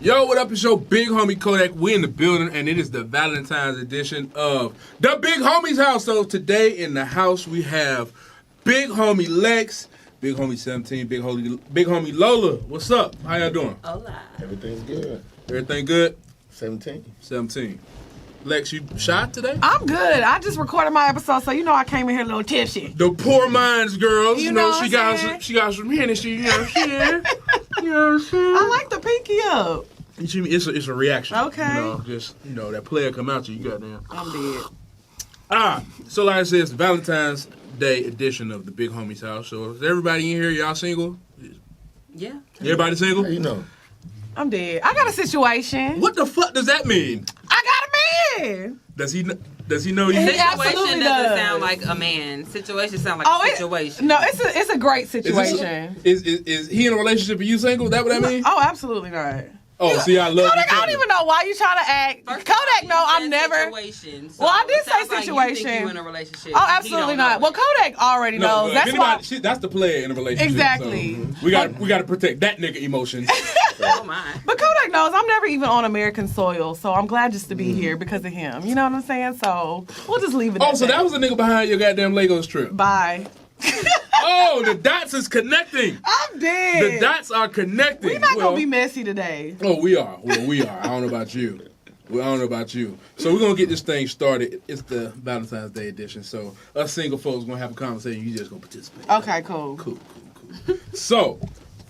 Yo, what up? It's your Big Homie Kodak. We in the building, and it is the Valentine's edition of the Big Homie's house. So today in the house we have Big Homie Lex, Big Homie 17, Big Homie Lola. What's up? How y'all doing? Hola. Everything's good. Everything good? 17. Lex, you shot today? I'm good. I just recorded my episode, so you know I came in here a little tipsy. The poor minds girls, You know she got some Hennessy, you know what I'm saying? You know what I'm saying? I like the pinky up. It's a reaction. Okay. Just that player come out to you, goddamn. I'm dead. So like I said, it's the Valentine's Day edition of the Big Homie's house. So is everybody in here, y'all single? Yeah. Everybody single? How you know? I'm dead. I got a situation. What the fuck does that mean? I got a man. Does he know you? He absolutely Situation does. doesn't sound like a man. Situation sound like a situation. No, it's a great situation. Is he in a relationship with you single? Is that what that means? Oh, absolutely not. Oh, see, I love Kodak, you. I don't even know why you trying to act. First of Kodak, all, no, you I'm said never. Situation, so Well, I did it sounds say like situation. You think you in a relationship. Oh, absolutely not. Well, Kodak already No, knows. if That's why. anybody, that's the player in a relationship. Exactly. So we got to protect that nigga emotions. Oh my. But Kodak knows I'm never even on American soil, so I'm glad just to be here because of him. You know what I'm saying? So we'll just leave it. Oh, so that was a nigga behind your goddamn Lagos trip. Bye. Oh, the dots is connecting. I'm dead. The dots are connecting. We're not gonna be messy today. Oh, we are. Well, we are. I don't know about you. Well, I don't know about you. So we're going to get this thing started. It's the Valentine's Day edition. So us single folks going to have a conversation. You just going to participate. Okay, cool. Cool. So,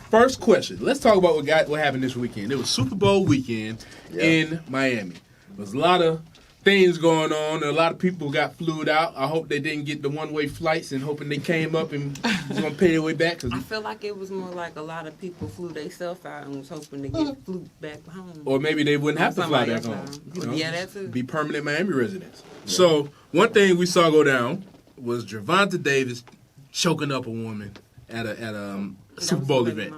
first question. Let's talk about what happened this weekend. It was Super Bowl weekend in Miami. There was a lot of things going on. A lot of people got flued out. I hope they didn't get the one-way flights and hoping they came up and was going to pay their way back. I feel like it was more like a lot of people flew themselves out and was hoping to get flew back home. Or maybe they wouldn't have to fly back home. Yeah, that's it. Be permanent Miami residents. Yeah. So, one thing we saw go down was Gervonta Davis choking up a woman at a Super Bowl event.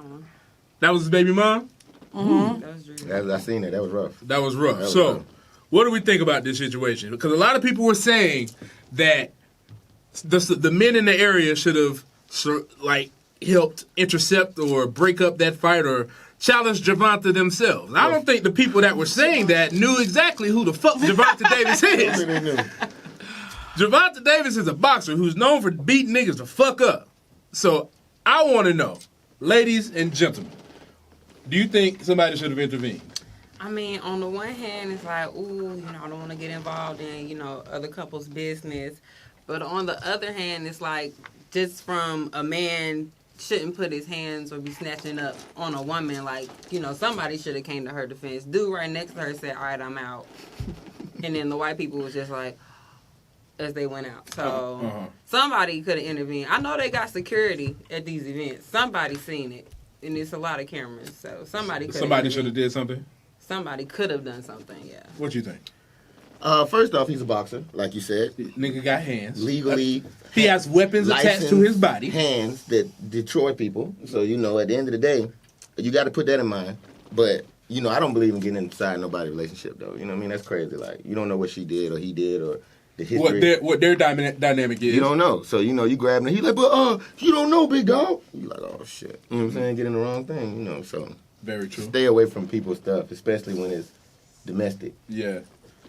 That was his baby mom? Mm-hmm. That was I seen it. That was rough. That was rough. Rough. What do we think about this situation? Because a lot of people were saying that the men in the area should have helped intercept or break up that fight or challenge Gervonta themselves. I don't think the people that were saying that knew exactly who the fuck Gervonta Davis is. Gervonta Davis is a boxer who's known for beating niggas the fuck up. So I want to know, ladies and gentlemen, do you think somebody should have intervened? I mean, on the one hand, it's like, ooh, I don't want to get involved in, other couples' business. But on the other hand, it's like, just from a man shouldn't put his hands or be snatching up on a woman. Like, somebody should have came to her defense. Dude right next to her said, all right, I'm out. And then the white people was just like, as they went out. So somebody could have intervened. I know they got security at these events. Somebody seen it. And it's a lot of cameras. So somebody should have did something? Somebody could have done something, yeah. What you think? First off, he's a boxer, like you said. Nigga got hands. Legally. He has weapons attached to his body. Hands that destroy people. So, at the end of the day, you got to put that in mind. But, I don't believe in getting inside nobody's relationship, though. You know what I mean? That's crazy. Like, you don't know what she did or he did or the history. What their dynamic is. You don't know. So, you grab him and he's like, but, you don't know, big dog. You like, oh, shit. You know what I'm saying? Get in the wrong thing, so. Very true. Stay away from people's stuff, especially when it's domestic. Yeah.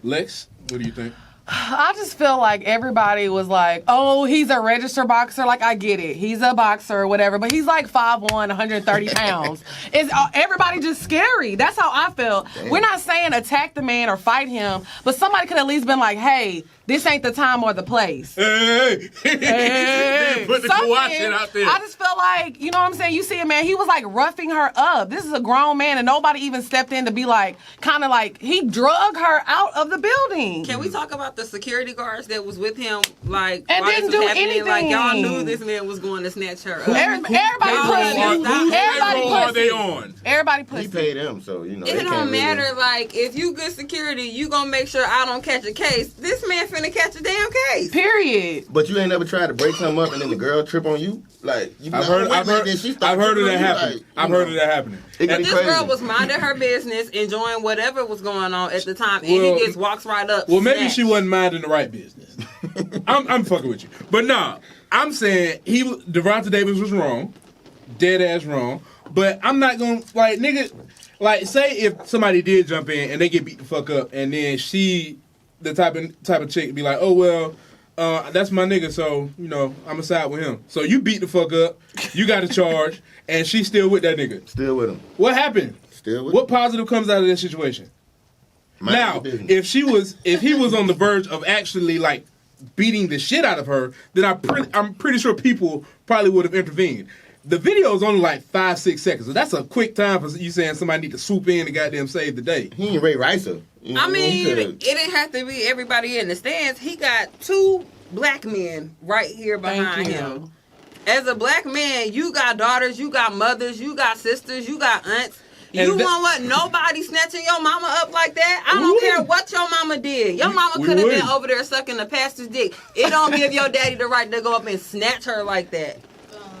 Lex, what do you think? I just feel like everybody was like, oh, he's a registered boxer. Like, I get it. He's a boxer or whatever. But he's like 5'1", 130 pounds. Everybody just scary. That's how I felt. Damn. We're not saying attack the man or fight him. But somebody could at least been like, hey, this ain't the time or the place. Hey. Put the something. out there. I just feel like, you know what I'm saying? You see a man, he was like roughing her up. This is a grown man and nobody even stepped in to be like, kind of like, he drug her out of the building. Can we talk about the security guards that was with him, like, and while didn't this was do happening? anything. Like, y'all knew this man was going to snatch her up. Everybody are they on? Everybody pussy. He paid him, so, It don't matter, like, if you good security, you gonna make sure I don't catch a case. This man finna catch a damn case. Period. But you ain't never tried to break something up and then the girl trip on you? Like, I've heard of that happening. I've heard of that happening. This girl was minding her business, enjoying whatever was going on at the time, and he just walks right up. Well, maybe she wasn't minding the right business. I'm fucking with you. But nah, I'm saying Gervonta Davis was wrong. Dead ass wrong. But I'm not gonna, like, nigga, like, say if somebody did jump in and they get beat the fuck up, and then she, the type of chick, be like, oh well, that's my nigga, so you know I'ma side with him. So you beat the fuck up, you got a charge, and she's still with that nigga. Still with him. What happened? Still with What him. positive comes out of that situation? Now, if he was on the verge of actually like beating the shit out of her, then I'm pretty sure people probably would have intervened. The video is only like 5-6 seconds, so that's a quick time for you saying somebody need to swoop in and goddamn save the day. He ain't Ray Ricer. You know I what mean, He it didn't have to be everybody in the stands. He got 2 black men right here behind him. As a black man, you got daughters, you got mothers, you got sisters, you got aunts. You won't let nobody snatching your mama up like that? I don't care what your mama did. Your mama could have been over there sucking the pastor's dick. It don't give your daddy the right to go up and snatch her like that.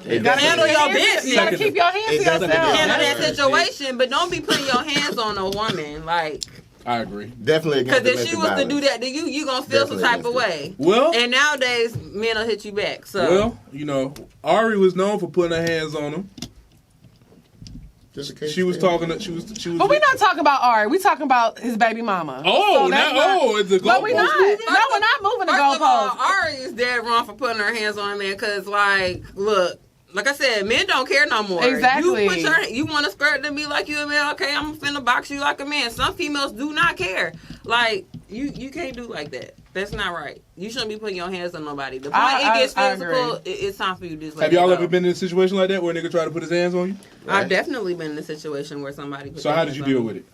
You gotta handle your business. You gotta keep your hands to yourself. Handle that situation, but don't be putting your hands on a woman. Like, I agree. Definitely against because if she was to do that to you, you gonna feel some type of way. Well, and nowadays men will hit you back. So well, you know, Ari was known for putting her hands on him. She was talking. She was. But we're not talking about Ari. We talking about his baby mama. Oh, it's a goalpost. But we're not. No, we're not moving the First of all, goalpost. Ari is dead wrong for putting her hands on a man. Cause like, look, like I said, men don't care no more. Exactly. You want to skirt to me like you a man? Okay, I'm finna box you like a man. Some females do not care. Like you can't do like that. That's not right. You shouldn't be putting your hands on nobody. The point it gets physical, it's time for you to just let Have y'all it go. ever been in a situation like that where a nigga tried to put his hands on you? I've definitely been in a situation where somebody put So their how did hands you on deal me. with it?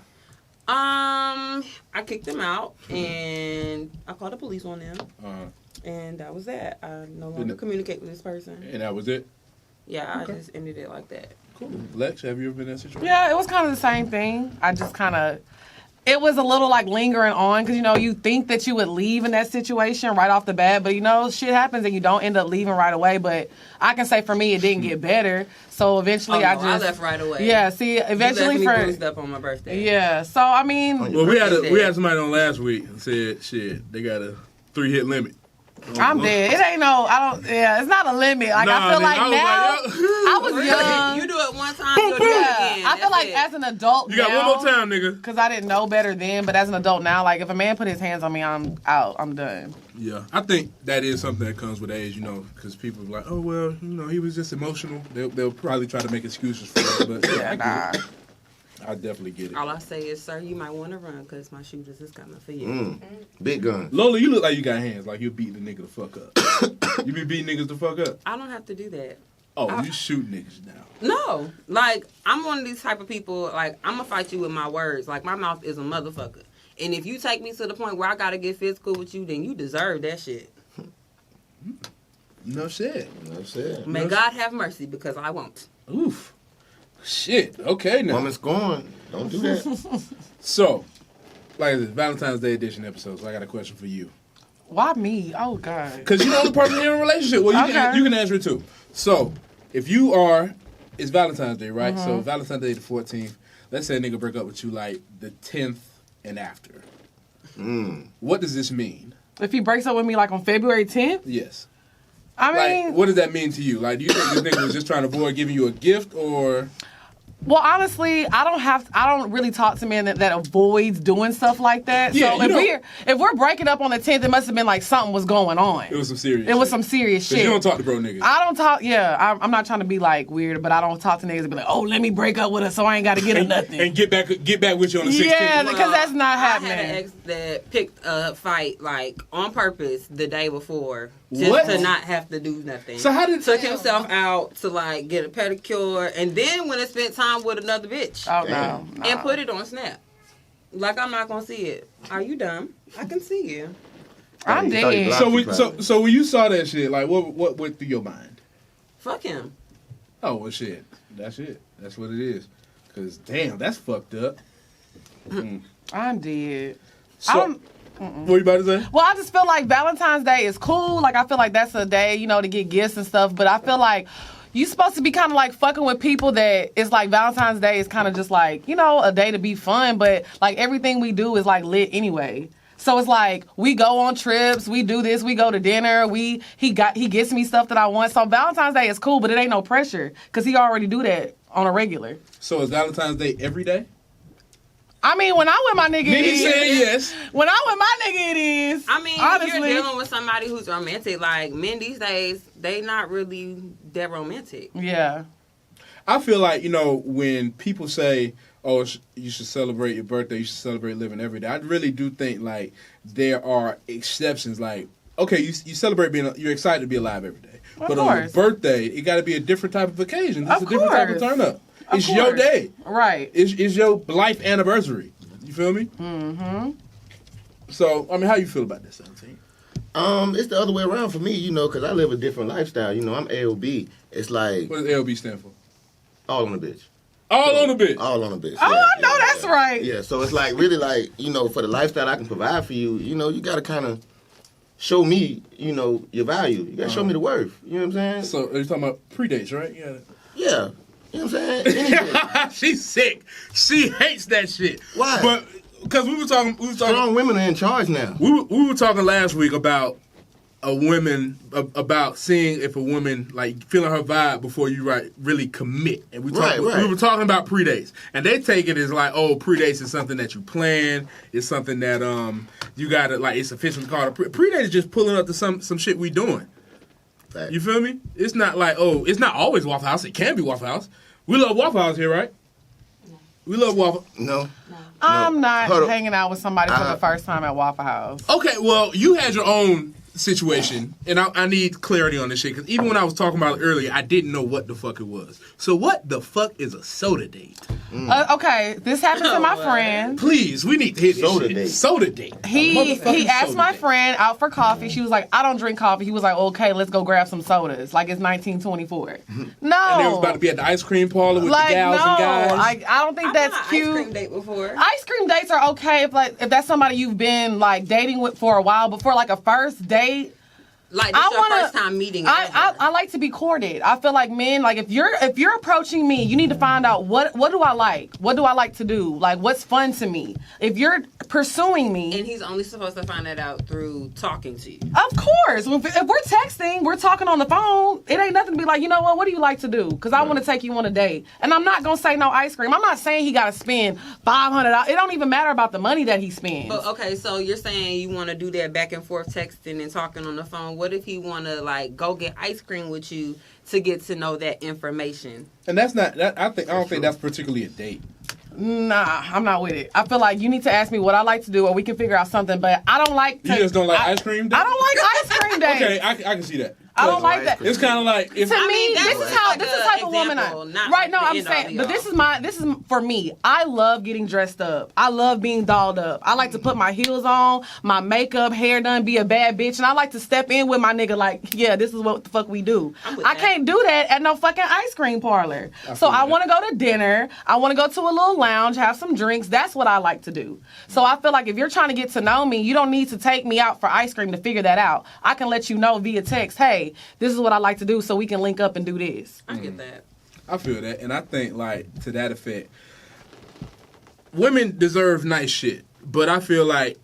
I kicked them out and I called the police on them. And that was that. I no longer communicate with this person. And that was it? Yeah, I just ended it like that. Cool. Lex, have you ever been in that situation? Yeah, it was kind of the same thing. I just kind of, it was a little like lingering on because, you know, you think that you would leave in that situation right off the bat, but, you know, shit happens and you don't end up leaving right away. But I can say for me, it didn't get better. So eventually I left right away. Yeah, see, eventually you left me bruised up on my birthday. Yeah, so I mean. Well, we had somebody on last week and said, shit, they got a 3-hit limit. I'm dead. It ain't no, it's not a limit. Like, I feel like now, I was young. You do it one time, you'll do it again. I feel like as an adult you got now, one more time, nigga. because I didn't know better then, but as an adult now, like, if a man put his hands on me, I'm out. I'm done. Yeah, I think that is something that comes with age, you know, because people are like, oh, well, you know, he was just emotional. They'll probably try to make excuses for it, but yeah, I get it. I definitely get it. All I say is, sir, you might want to run because my shooters is coming for you. Big gun. Lola, you look like you got hands, like you're beating a nigga the fuck up. You be beating niggas the fuck up? I don't have to do that. Oh, you shoot niggas now. No. Like, I'm one of these type of people, like, I'm going to fight you with my words. Like, my mouth is a motherfucker. And if you take me to the point where I got to get physical with you, then you deserve that shit. No shit. No shit. May God have mercy because I won't. Oof. Shit. Okay, now. Woman's gone. Don't do that. So, like this Valentine's Day edition episode, so I got a question for you. Why me? Oh, God. Because you're the only person in a relationship. Well, you can answer it too. So, if you are, it's Valentine's Day, right? So, Valentine's Day the 14th. Let's say a nigga break up with you like the 10th and after. What does this mean? If he breaks up with me like on February 10th? Yes. I mean, like, what does that mean to you? Like, do you think this nigga was just trying to avoid giving you a gift, or? well, honestly, I don't really talk to men that avoids doing stuff like that. Yeah, so if we're breaking up on the 10th, it must have been like something was going on. It was some serious It was some serious shit. You don't talk to bro niggas. I don't talk, I'm not trying to be like weird, but I don't talk to niggas and be like, oh, let me break up with her so I ain't got to get her nothing. And get back with you on the 16th. Yeah, because that's not happening. I had an ex that picked a fight, like, on purpose the day before. Just to not have to do nothing. So how did took himself out to like get a pedicure, and then when it spent time with another bitch, oh no, and put it on Snap. Like, I'm not gonna see it. Are you dumb? I can see you. I'm dead. So when you saw that shit, like what went through your mind? Fuck him. Oh well, shit. That's it. That's what it is. Cause damn, that's fucked up. I'm dead. So, what you about to say? Well, I just feel like Valentine's Day is cool. Like, I feel like that's a day, you know, to get gifts and stuff. But I feel like you're supposed to be kind of like fucking with people that it's like Valentine's Day is kind of just like, you know, a day to be fun. But like everything we do is like lit anyway. So it's like we go on trips, we do this, we go to dinner, he gets me stuff that I want. So Valentine's Day is cool, but it ain't no pressure because he already do that on a regular. So is Valentine's Day every day? I mean, when I'm with my nigga, it Nigga is. said yes. When I'm with my nigga, it is. I mean, honestly, if you're dealing with somebody who's romantic, like men these days, they not really that romantic. Yeah. I feel like, when people say, oh, you should celebrate your birthday, you should celebrate living every day, I really do think, like, there are exceptions. Like, okay, you celebrate you're excited to be alive every day. But on your birthday, it got to be a different type of occasion. It's a different type of turn up. It's your day. Right. It's your life anniversary. You feel me? Mm-hmm. So, I mean, how you feel about this, 17? It's the other way around for me, because I live a different lifestyle. I'm AOB. It's like... What does AOB stand for? All on the bitch. All on the bitch. All on the bitch. Oh, I know that's right. Yeah, so it's like, really like, for the lifestyle I can provide for you, you got to kind of show me, your value. You got to show me the worth. You know what I'm saying? So, you're talking about predates, right? Yeah. You know what I'm saying? Anything. She's sick. She hates that shit. Why? But because we were talking. Strong women are in charge now. We were talking last week about about seeing if a woman like feeling her vibe before you really commit, and we were talking about predates, and they take it as like, oh, predates is something that you plan. It's something that you gotta like. It's officially called a predate is just pulling up to some shit we doing. Fact. You feel me? It's not like, oh, it's not always Waffle House. It can be Waffle House. We love Waffle House here, right? No. We love Waffle. No. I'm not hanging out with somebody for the first time at Waffle House. Okay, well, you had your own situation, and I need clarity on this shit, because even when I was talking about it earlier, I didn't know what the fuck it was. So what the fuck is a soda date? Okay, this happened to my friend. Please, we need to hit this Soda shit. date. Soda date. He asked soda my date. friend out for coffee. She was like, I don't drink coffee. He was like, okay, let's go grab some sodas. Like it's 1924. No. And they was about to be at the ice cream parlor with the gals and guys. I don't think that's cute. Ice cream date before. Ice cream dates are okay if that's somebody you've been like dating with for a while, but for like a first date. Like this your first time meeting. I like to be courted. I feel like men, like if you're approaching me, you need to find out what do I like? What do I like to do? Like what's fun to me? If you're pursuing me, and he's only supposed to find that out through talking to you. of course. If we're texting, we're talking on the phone. It ain't nothing to be like, you know what do you like to do? Because I want to take you on a date, and I'm not gonna say no ice cream. I'm not saying he gotta spend $500. It don't even matter about the money that he spends. But okay, so you're saying you want to do that back and forth texting and talking on the phone. What if he want to like go get ice cream with you to get to know that information? And that's not. I don't think that's particularly a date. Nah, I'm not with it. I feel like you need to ask me what I like to do, or we can figure out something. But I don't like. You just don't like ice cream dates? I don't like ice cream dates. Okay, I can see that. I don't like that. It's kind of like if To me, mean, this is how this is the type of woman I example, not right. No, the I'm end all saying, be but all. this is for me. I love getting dressed up. I love being dolled up. I like to put my heels on, my makeup, hair done, be a bad bitch, and I like to step in with my nigga like, yeah, this is what the fuck we do. I can't do that at no fucking ice cream parlor. So I want to go to dinner. I want to go to a little lounge, have some drinks. That's what I like to do. So I feel like if you're trying to get to know me, you don't need to take me out for ice cream to figure that out. I can let you know via text, hey, this is what I like to do, so we can link up and do this. I get that. I feel that, and I think like to that effect, women deserve nice shit, but I feel like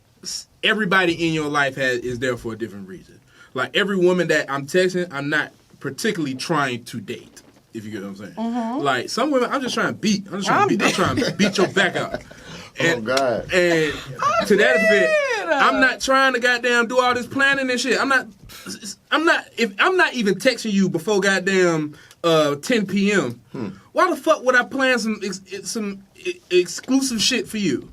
everybody in your life is there for a different reason. Like every woman that I'm texting, I'm not particularly trying to date. If you get what I'm saying. Mm-hmm. Like some women, I'm just trying to beat. I'm trying to beat your back out. And, oh God! And to that effect, I'm not trying to goddamn do all this planning and shit. I'm not even texting you before goddamn 10 p.m. Why the fuck would I plan some exclusive shit for you?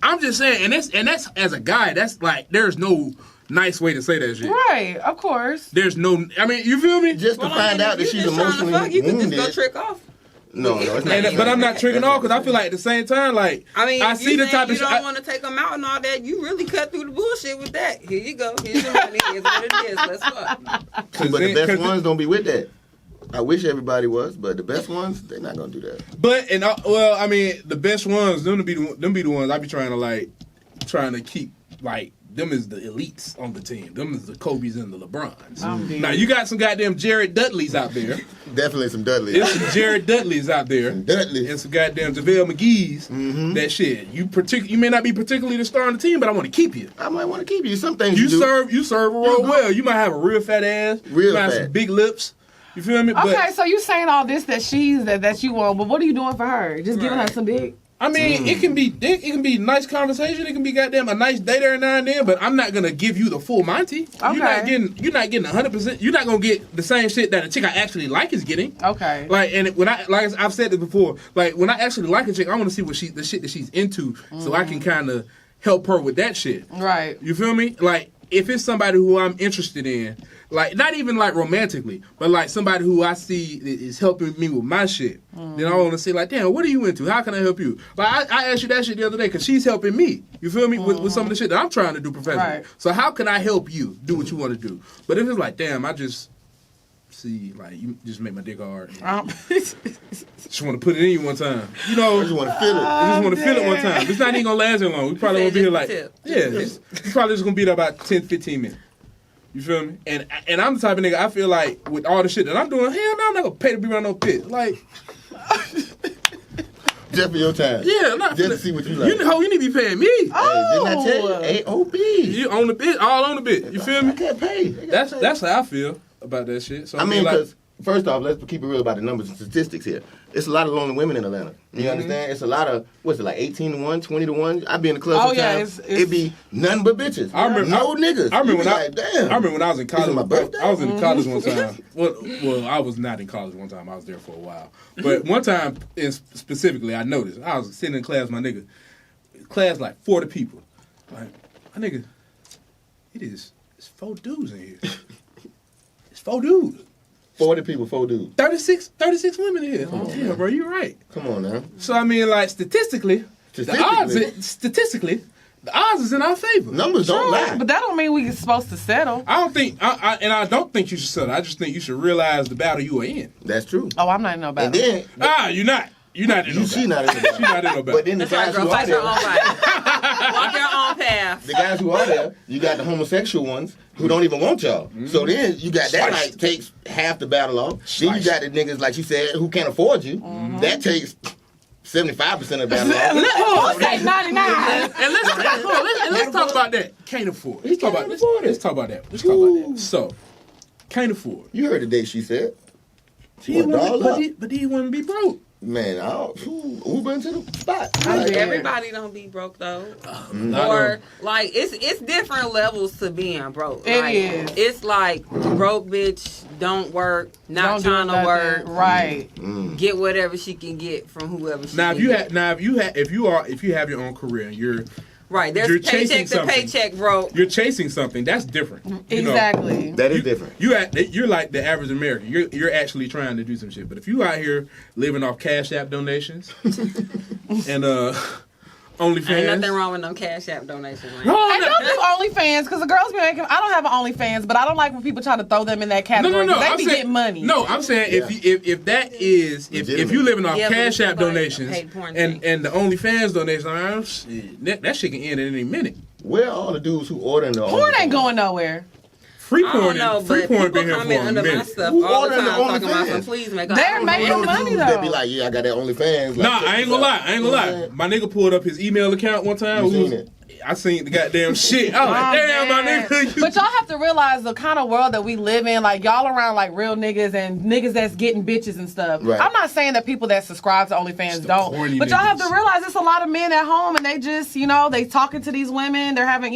I'm just saying, and that's as a guy, that's like there's no nice way to say that shit. Right, of course. There's no. I mean, you feel me? Just to find out that she's emotionally wounded. You can just go trick off. No, it's not. But I'm not tricking off because I feel like at the same time, like I see the type of you don't want to take them out and all that. You really cut through the bullshit with that. Here you go. Here's your money. Here's what it is. Let's fuck. But the best ones don't be with that. I wish everybody was, but the best ones, they're not gonna do that. But well, I mean, the best ones, them be the ones I be trying to keep like. Them is the elites on the team. Them is the Kobe's and the LeBrons. Now, you got some goddamn Jared Dudleys out there. Definitely some Dudleys. There's some Jared Dudleys out there. Dudleys. And some goddamn JaVale McGee's. Mm-hmm. That shit. You may not be particularly the star on the team, but I want to keep you. I might want to keep you. Some things you serve a role well. You might have a real fat ass. You might have some big lips. You feel me? Okay, so you saying all this that you want, but what are you doing for her? Just giving her some dick? I mean, it can be nice conversation. It can be goddamn a nice date every now and then. But I'm not gonna give you the full Monty. Okay. You're not getting 100%. You're not gonna get the same shit that a chick I actually like is getting. Okay. Like, and I've said this before. Like, when I actually like a chick, I want to see the shit that she's into, so I can kind of help her with that shit. Right. You feel me? Like, if it's somebody who I'm interested in, like, not even like romantically, but like somebody who I see is helping me with my shit, then I want to say, like, damn, what are you into? How can I help you? Like, I asked you that shit the other day because she's helping me. You feel me? With some of the shit that I'm trying to do professionally. Right. So how can I help you do what you want to do? But if it's like, damn, I just see, like, you just make my dick hard. Just want to put it in you one time. You know, I just want to feel it. I just want to feel it one time. It's not even going to last that long. We probably won't be here like, Tip. it's probably just going to be there about 10, 15 minutes. You feel me? And I'm the type of nigga, I feel like with all the shit that I'm doing, hell no, I'm not going to pay to be around no pit. Like, Just for your time. yeah, I'm not Just to finna- see what you like. You need to be paying me. Hey, didn't I tell you? AOB. You own the bit, all on the bit. You feel I me? can't pay. That's how I feel about that shit. So I mean, like, because first off, let's keep it real about the numbers and statistics here. It's a lot of lonely women in Atlanta. You understand? It's a lot of, what's it, like 18 to 1, 20 to 1? I be in the club Oh, yeah, sometimes. it's- It be nothing but bitches. I remember- no niggas. I remember You when be I, like, damn. I remember when I was in This is college. my birthday? I was in college one time. Well, I was not in college one time. I was there for a while. But one time, specifically, I noticed. I was sitting in class, my nigga. Class like 40 people. Like, my nigga, it's 4 dudes in here. It's 4 dudes. 40 people, 4 dudes. 36 women in here. Oh, damn, bro, you're right. Come on now. So I mean, like statistically, the odds is in our favor. Numbers don't lie. But that don't mean we're supposed to settle. I don't think, I don't think you should settle. I just think you should realize the battle you are in. That's true. Oh, I'm not in no battle. And then, You're not. You're not in no she battle. not in the She not in no battle. But then the That's right, guys girl. who are Fight your there, own fight. Walk your own path. the guys who are there, you got the homosexual ones who don't even want y'all. So then you got that Sliced. like takes half the battle off. Then you got the niggas like you said who can't afford you. That takes 75% of the battle off. Who say 99? And let's talk about that. Can't afford. Let's talk about that. So, can't afford. You heard the day she said. He Well, doll up. but he wouldn't be broke. Man, I don't, Uber into the spot. I Like, did. Everybody don't be broke though. I Or like it's different levels to being broke. It Like, is. It's like broke bitch don't work, not Don't do trying to nothing. work, Right. get whatever she can get from whoever she Now, can get. if you have your own career and you're Right, you're there's chasing paycheck to something. paycheck broke. chasing something, that's different. You know, Exactly. that is different. you're like the average American. You're actually trying to do some shit. But if you out here living off Cash App donations and OnlyFans, Ain't nothing wrong with them Cash App donations. Man. No, I don't do OnlyFans because the girls be making. I don't have an OnlyFans, but I don't like when people try to throw them in that category. No. They I'm be saying, getting money. No, I'm saying if that is if you living off Yeah, but Cash it's App like donations paid porn and thing. the OnlyFans donations, I mean, shit, that shit can end at any minute. Where are all the dudes who ordering the porn OnlyFans? ain't going nowhere. Free I porn, don't know, free but porn people been here for comment a under my minute. stuff Who all the ordered the time talking about OnlyFans? some please make They're making Those money, dudes though. that be like, yeah, I got that OnlyFans. Like, Nah, I ain't gonna lie. I ain't gonna lie. My nigga pulled up his email account one time. You Who seen was- it? I seen the goddamn shit. I was like, damn, my nigga. But y'all have to realize the kind of world that we live in. Like y'all around like real niggas and niggas that's getting bitches and stuff. Right. I'm not saying that people that subscribe to OnlyFans the don't. corny But y'all have to niggas. realize it's a lot of men at home and they just, they talking to these women. They're having,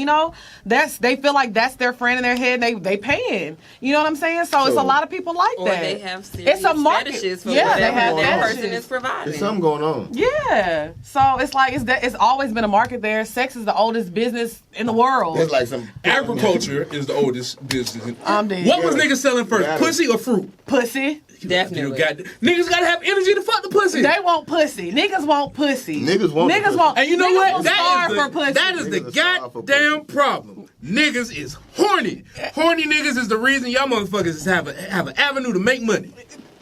they feel like that's their friend in their head. They paying. You know what I'm saying? So it's a lot of people like Or that. they have serious It's a market. fetishes for Yeah, they whatever have that fetishes. person is providing. There's something going on. Yeah. So it's like it's always been a market there. Sex is the oldest business in the world. There's like some Agriculture is the oldest business. I'm dead. What was niggas selling first, Got it. pussy or fruit? Pussy. Definitely. Niggas gotta have energy to fuck the pussy. They want pussy. Niggas want pussy. Niggas want the pussy. And you know niggas what? will starve for pussy. That is the Niggas are starved for goddamn problem. Niggas is horny. Horny niggas is the reason y'all motherfuckers have an avenue to make money.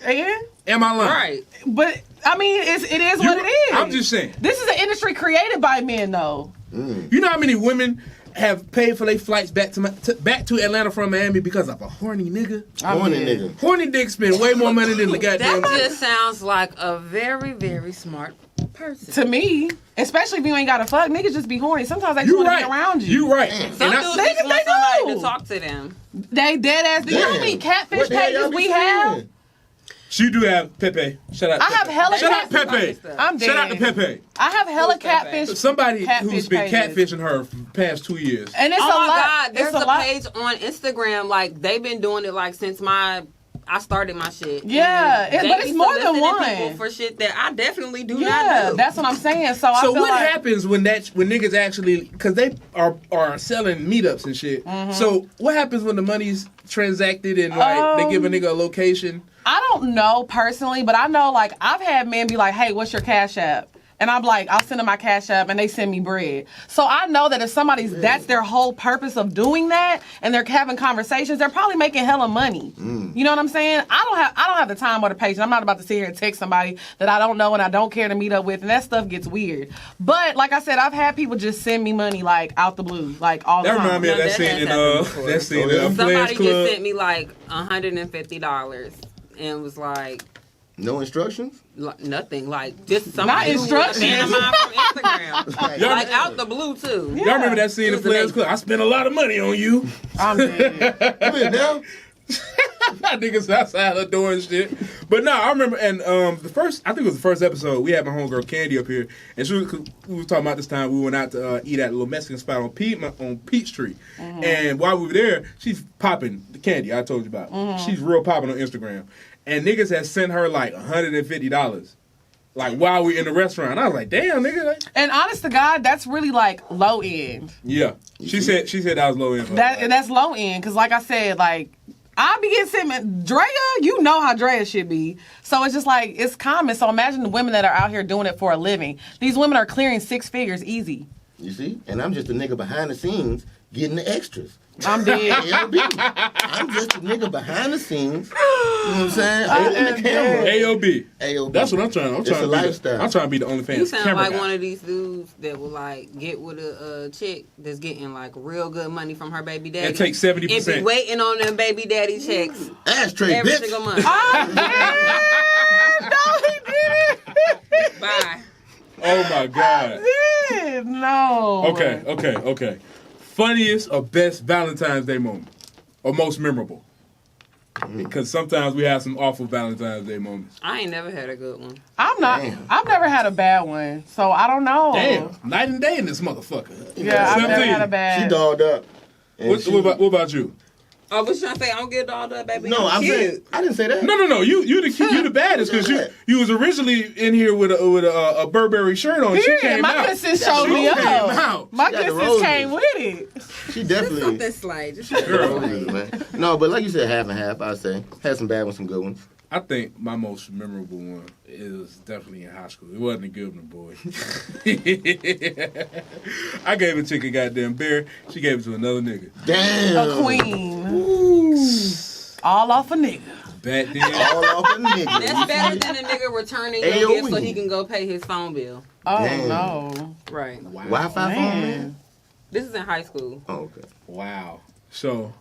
Yeah. Am I lying? Right. But I mean, it is what it is. I'm just saying. This is an industry created by men, though. You know how many women have paid for their flights back to Atlanta from Miami because of a horny nigga? Horny nigga. Horny dick spend way more money than the goddamn. That just sounds like a very, very smart person. To me, especially if you ain't got to fuck, niggas just be horny. Sometimes they just You want right. to be around you. You right. Some And dudes They- just want they somebody do. to talk to them. They dead ass. Do you know how many catfish What the hell y'all pages be we have? saying? So you do have Pepe. Shout out. I have hella Shout out catfish. Pepe. I'm dead. Shout out to Pepe. I have hella Who's Pepe? catfish. Somebody Catfish who's been pages. catfishing her for the past 2 years. And it's Oh a my lot. God, there's it's a lot. page on Instagram, like, they've been doing it, like, since I started my shit. Yeah, And they but it's be more than soliciting people one. for shit that I definitely do not Yeah, do. that's what I'm saying. So I So feel what like happens when niggas actually, because they are selling meetups and shit. Mm-hmm. So what happens when the money's transacted and like they give a nigga a location? I don't know personally, but I know like I've had men be like, "Hey, what's your Cash App?" And I'm like, I'll send them my Cash App, and they send me bread. So I know that if that's their whole purpose of doing that, and they're having conversations, they're probably making hella money. You know what I'm saying? I don't have the time or the patience. I'm not about to sit here and text somebody that I don't know and I don't care to meet up with, and that stuff gets weird. But like I said, I've had people just send me money like out the blue, like all the That time. reminds me of No, that that scene has in happened before. that scene in yeah? Players Somebody Club. just sent me like $150 and was like, No instructions? nothing. Like, just Not somebody who was a fan of instructions. mine from Instagram. Y'all- Like, out the blue, too. Yeah. Y'all remember that scene in Who's the Players name? Club? I spent a lot of money on you. I'm dead. Come here now. Niggas outside her door and shit. But no, I remember, and I think it was the first episode, we had my homegirl Candy up here, and we was talking about this time we went out to eat at a little Mexican spot on Peachtree. And while we were there, she's popping the Candy I told you about. She's real popping on Instagram. And niggas had sent her like $150. Like while we in the restaurant. I was like, damn, nigga. Like, And honest to God, that's really like low end. yeah. She said that was low end. That's low end, because like I said, like I be getting sent, Drea, you know how Drea should be. So it's just like, it's common. So imagine the women that are out here doing it for a living. These women are clearing 6 figures easy. You see? And I'm just a nigga behind the scenes getting the extras. I'm dead. AOB. I'm just a nigga behind the scenes. You know what I'm saying? Holding the camera. AOB. AOB. That's what I'm trying. It's a lifestyle. I'm trying to be the OnlyFans You sound camera like guy. one of these dudes that will like get with a chick that's getting like real good money from her baby daddy And take 70%. and be waiting on them baby daddy checks Ashtray, every bitch. single month. I'm dead. No, he didn't. Bye. Oh my God. Did. No. Okay. Funniest or best Valentine's Day moment? Or most memorable? Because sometimes we have some awful Valentine's Day moments. I ain't never had a good one. I'm not. Damn. I've never had a bad one, so I don't know. Damn. Night and day in this motherfucker. Yeah, I've never 17. had a bad. She dolled up. And What about you? Oh, what you trying to say? I don't get dolled up, baby. No, I'm cute. saying, I didn't say that. No. You the baddest because you was originally in here with a Burberry shirt on. She Period. came My out. goodness showed me She came up. out. My She got the goodness roses. came with it. She Just definitely. something slight. Just Girl. Man. No, but like you said, half and half, I'd say. Had some bad ones, some good ones. I think my most memorable one is definitely in high school. It wasn't a good one, boy. I gave a chick a goddamn bear. She gave it to another nigga. Damn. A queen. All off a nigga. Bad deal. All off a nigga. That's better than a nigga returning your AOE. gift so he can go pay his phone bill. Oh Damn. no. Right. Wi-Fi phone, Man. man? This is in high school. Oh, okay. Wow. So,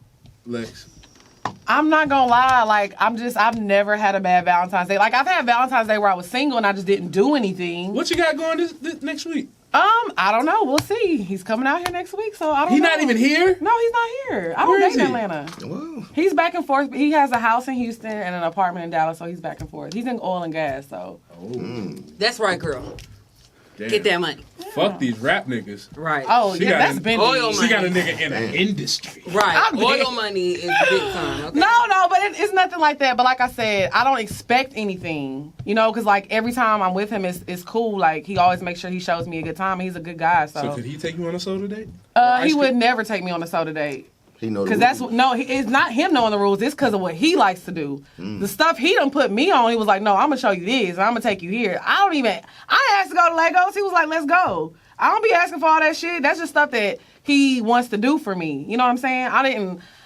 Lex. I'm not gonna lie, like I've never had a bad Valentine's Day. Like I've had Valentine's Day where I was single and I just didn't do anything. What you got going this next week? I don't know. We'll see. He's coming out here next week, so I don't know. He not even here? No, he's not here. I Where don't is date in he? Atlanta. Well, He's back and forth. He has a house in Houston and an apartment in Dallas, so he's back and forth. He's in oil and gas, so. That's right, girl. Damn. Get that money. Fuck these rap niggas. Right. Oh, She yeah, got that's an been oil She got a money. nigga in an industry. Right. I'm Oil dead. money is big time. Okay? No, but it's nothing like that. But like I said, I don't expect anything, you know, because like every time I'm with him, it's cool. Like he always makes sure he shows me a good time. He's a good guy, So so. could he take you on a soda date? He would never take me on a soda date. he know the Because that's rules. it's not him knowing the rules. It's because of what he likes to do. The stuff he done put me on, he was like, no, I'm gonna show you this, and I'm gonna take you here. I asked to go to Legos. He was like, let's go. I don't be asking for all that shit. That's just stuff that he wants to do for me. You know what I'm saying?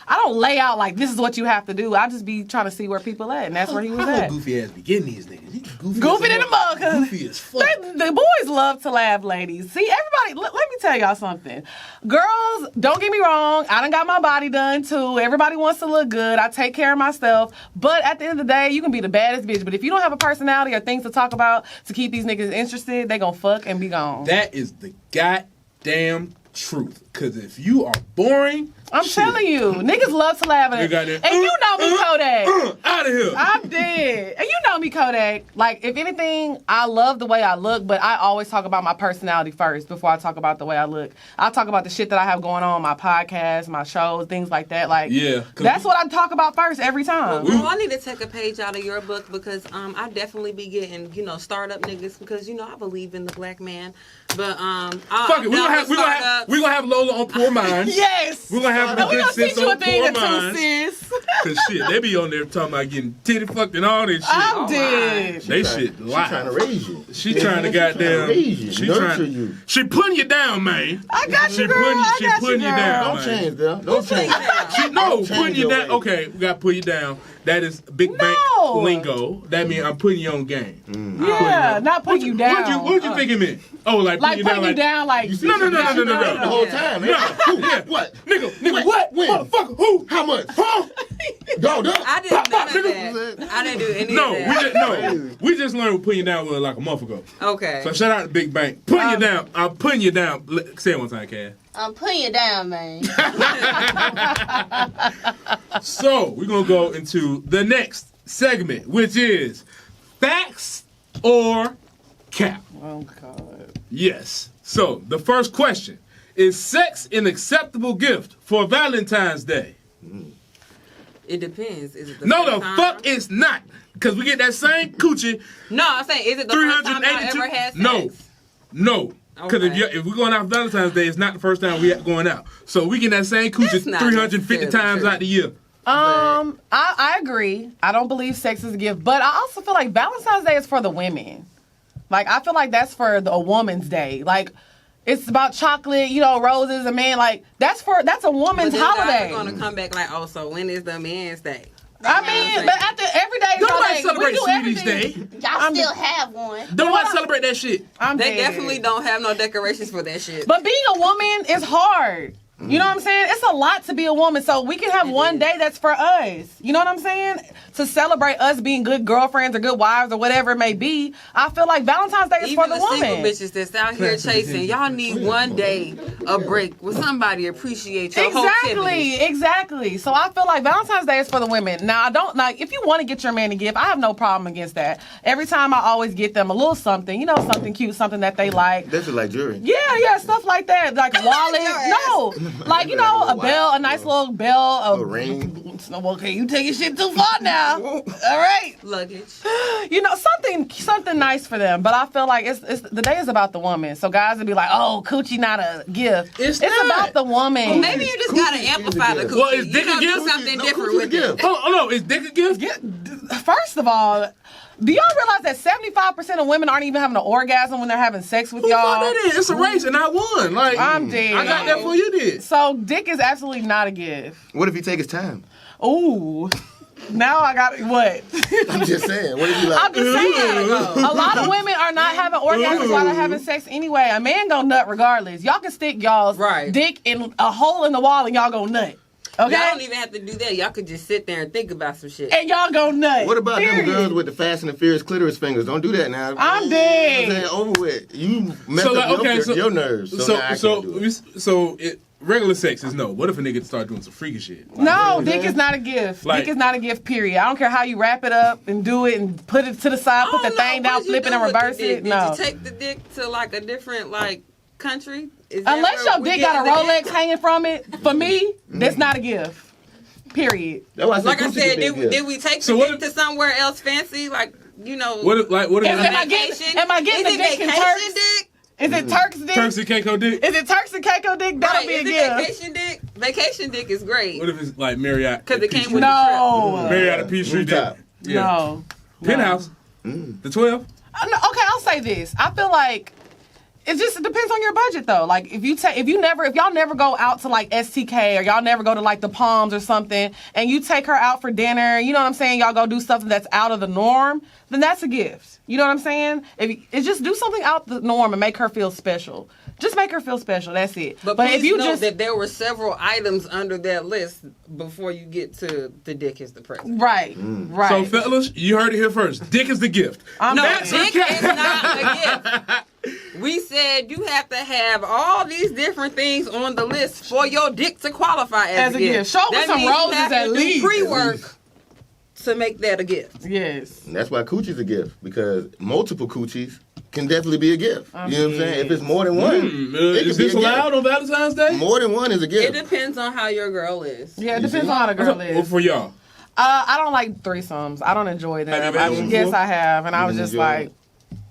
I don't lay out like this is what you have to do. I just be trying to see where people at, and that's where he was How at. goofy ass be getting these niggas? He Goofy as in the mug, cause Goofy as fuck. the boys love to laugh, ladies. See, everybody, let me tell y'all something. Girls, don't get me wrong. I done got my body done, too. Everybody wants to look good. I take care of myself. But at the end of the day, you can be the baddest bitch. But if you don't have a personality or things to talk about to keep these niggas interested, they gonna fuck and be gone. That is the goddamn truth. Because if you are boring, I'm telling you, niggas love to laugh at it. And you know me, Kodak. Out of here. I'm dead. And you know me, Kodak. Like, if anything, I love the way I look, but I always talk about my personality first before I talk about the way I look. I talk about the shit that I have going on, my podcast, my shows, things like that. Like, that's what I talk about first every time. Well, I need to take a page out of your book because I definitely be getting, startup niggas because, I believe in the black man. But fuck it, we're gonna have Lola on Poor Minds. Yes. We're gonna have the we good gonna sis teach you a on thing Poor or two, Minds. sis. Cause shit, they be on there talking about getting titty fucked and all this shit. I'm dead. They shit live. She trying to raise you. She trying to goddamn. She nurture you. She putting you down, man. I got you, girl. She putting you down. Don't man. change, girl. Don't change. Putting you down. Okay, we got to put you down. That is big bank lingo. That means I'm putting you on game. Yeah, not putting you down. What you think it meant? Oh, like putting you down. Like no. The whole time. Yeah. What? Nigga, what? When? Motherfucker, who? How much? Huh? Go, duck. I didn't none of that. I didn't do any of that. We just learned putting you down was like a month ago. Okay. So shout out to Big Bank. Putting you down. I'm putting you down. Say it one time, Cass. I'm putting you down, man. So we're gonna go into the next segment, which is facts or cap. Oh God. Yes. So the first question is: sex an acceptable gift for Valentine's Day? It depends. Is it the No, first the time? fuck it's not. Because we get that same coochie. No, I'm saying, is it the first time I ever had sex? No. Because Okay. if we're going out for Valentine's Day, it's not the first time we're going out. So we get that same coochie That's not 350 times true. out the year. I agree. I don't believe sex is a gift, but I also feel like Valentine's Day is for the women. Like, I feel like that's for a woman's day. Like, it's about chocolate, roses, and man, like, that's a woman's holiday. Guys are going to come back like, oh, so when is the man's day? I mean, but every day is Nobody our celebrate day. We do Sweeties everything. Day. Y'all still have one. Nobody celebrate that shit. They definitely don't have no decorations for that shit. But being a woman is hard. You know what I'm saying? It's a lot to be a woman. So we can have one day that's for us. You know what I'm saying? To celebrate us being good girlfriends or good wives or whatever it may be. I feel like Valentine's Day is Even for the woman. single bitches that's out here chasing, y'all need one day a break with somebody appreciate your whole activity. Exactly. So I feel like Valentine's Day is for the women. Now, I don't like, if you want to get your man a gift, I have no problem against that. Every time I always get them a little something, something cute, something that they like. That's like jewelry. Yeah, stuff like that. Like a wallet. No. Like, a bell, a nice little bell. A ring. Okay, you taking shit too far now. All right. Luggage. Something nice for them. But I feel like it's the day is about the woman. So guys would be like, oh, coochie not a gift. It's about the woman. Well, maybe you just got to amplify the coochie. Well, is dick a gift? Do something different with it. Oh, no, is dick a gift? First of all, do y'all realize that 75% of women aren't even having an orgasm when they're having sex with Who y'all? thought that is? It's a race, and I won. Like, I'm dead. I got that before you did. So dick is absolutely not a gift. What if he take his time? Ooh. Now I got what? I'm just saying. What if you like? I'm just saying. A lot of women are not having orgasms while they're having sex anyway. A man gonna nut regardless. Y'all can stick y'all's dick in a hole in the wall and y'all gonna nut. Okay? Y'all don't even have to do that. Y'all could just sit there and think about some shit. And y'all go nuts. What about them girls with the Fast and the Furious clitoris fingers? Don't do that now. I'm dead. You know what I'm saying? Over with. You messed up your nerves. So regular sex is no. What if a nigga start doing some freaky shit? No, dick is not a gift. Like, dick is not a gift, period. I don't care how you wrap it up and do it and put it to the side, put the thing down, flip it and reverse it. No. Did you take the dick to like a different country? Unless your dick got a Rolex hanging from it, for me, that's not a gift. Period. Like I said, did we take the dick to somewhere else fancy? Like, What if am I getting the dick in Turks? dick? Is it Turks dick? Turks and Caicos dick? Is it Turks and Caicos dick? That'll be a gift. Vacation dick? Vacation dick is great. What if it's like Marriott? Because it came with Marriott at Peachtree dick. Yeah. No. Penthouse. The 12. Okay, I'll say this. I feel like it depends on your budget though. Like if y'all never go out to like STK or y'all never go to like the Palms or something, and you take her out for dinner, you know what I'm saying? Y'all go do something that's out of the norm, then that's a gift. You know what I'm saying? It's just do something out the norm and make her feel special. Just make her feel special. That's it. But if you know that there were several items under that list before you get to the dick is the present. Right. Right. So fellas, you heard it here first. Dick is the gift. No, dick is not a gift. We said you have to have all these different things on the list for your dick to qualify as a gift. Show me That some means you roses have to at do least. pre-work to make that a gift. Yes. And that's why coochie's a gift, because multiple coochies can definitely be a gift. You know what I'm saying? If it's more than one, it is can this be a allowed gift. on Valentine's Day? More than one is a It gift. depends on how your girl is. Yeah, it depends on how the girl Well, is. for y'all. I don't like threesomes. I don't enjoy them. Have you had one Yes, before? I have. And I was didn't just enjoy like, it?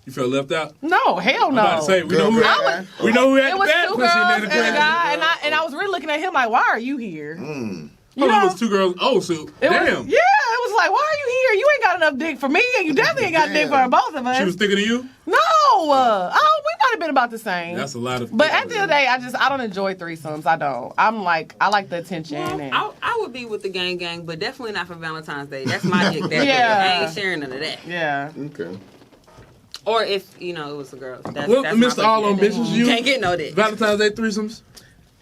You feel left out? no, hell I'm no. about to say, we know who had, we know who had It the was bad two pussy girls in and there. a guy, and I was really looking at him like, why are you here? You Oh, know? it was two girls. Oh, so, It damn. was, yeah, it was like, why are you here? You ain't got enough dick for me, and you definitely ain't got dick for both of us. She was thinking of you? No, we might have been about the same. That's a lot of... But at the end of the day, I don't enjoy threesomes. I don't. I like the attention. and I would be with the gang, but definitely not for Valentine's Day. That's my dick. That Yeah. I ain't sharing none of that. yeah. Okay. Or if, it was a girl. That's Well, that's my Mr. All on personal Bitches, dick. you can't get no dick. Valentine's Day threesomes?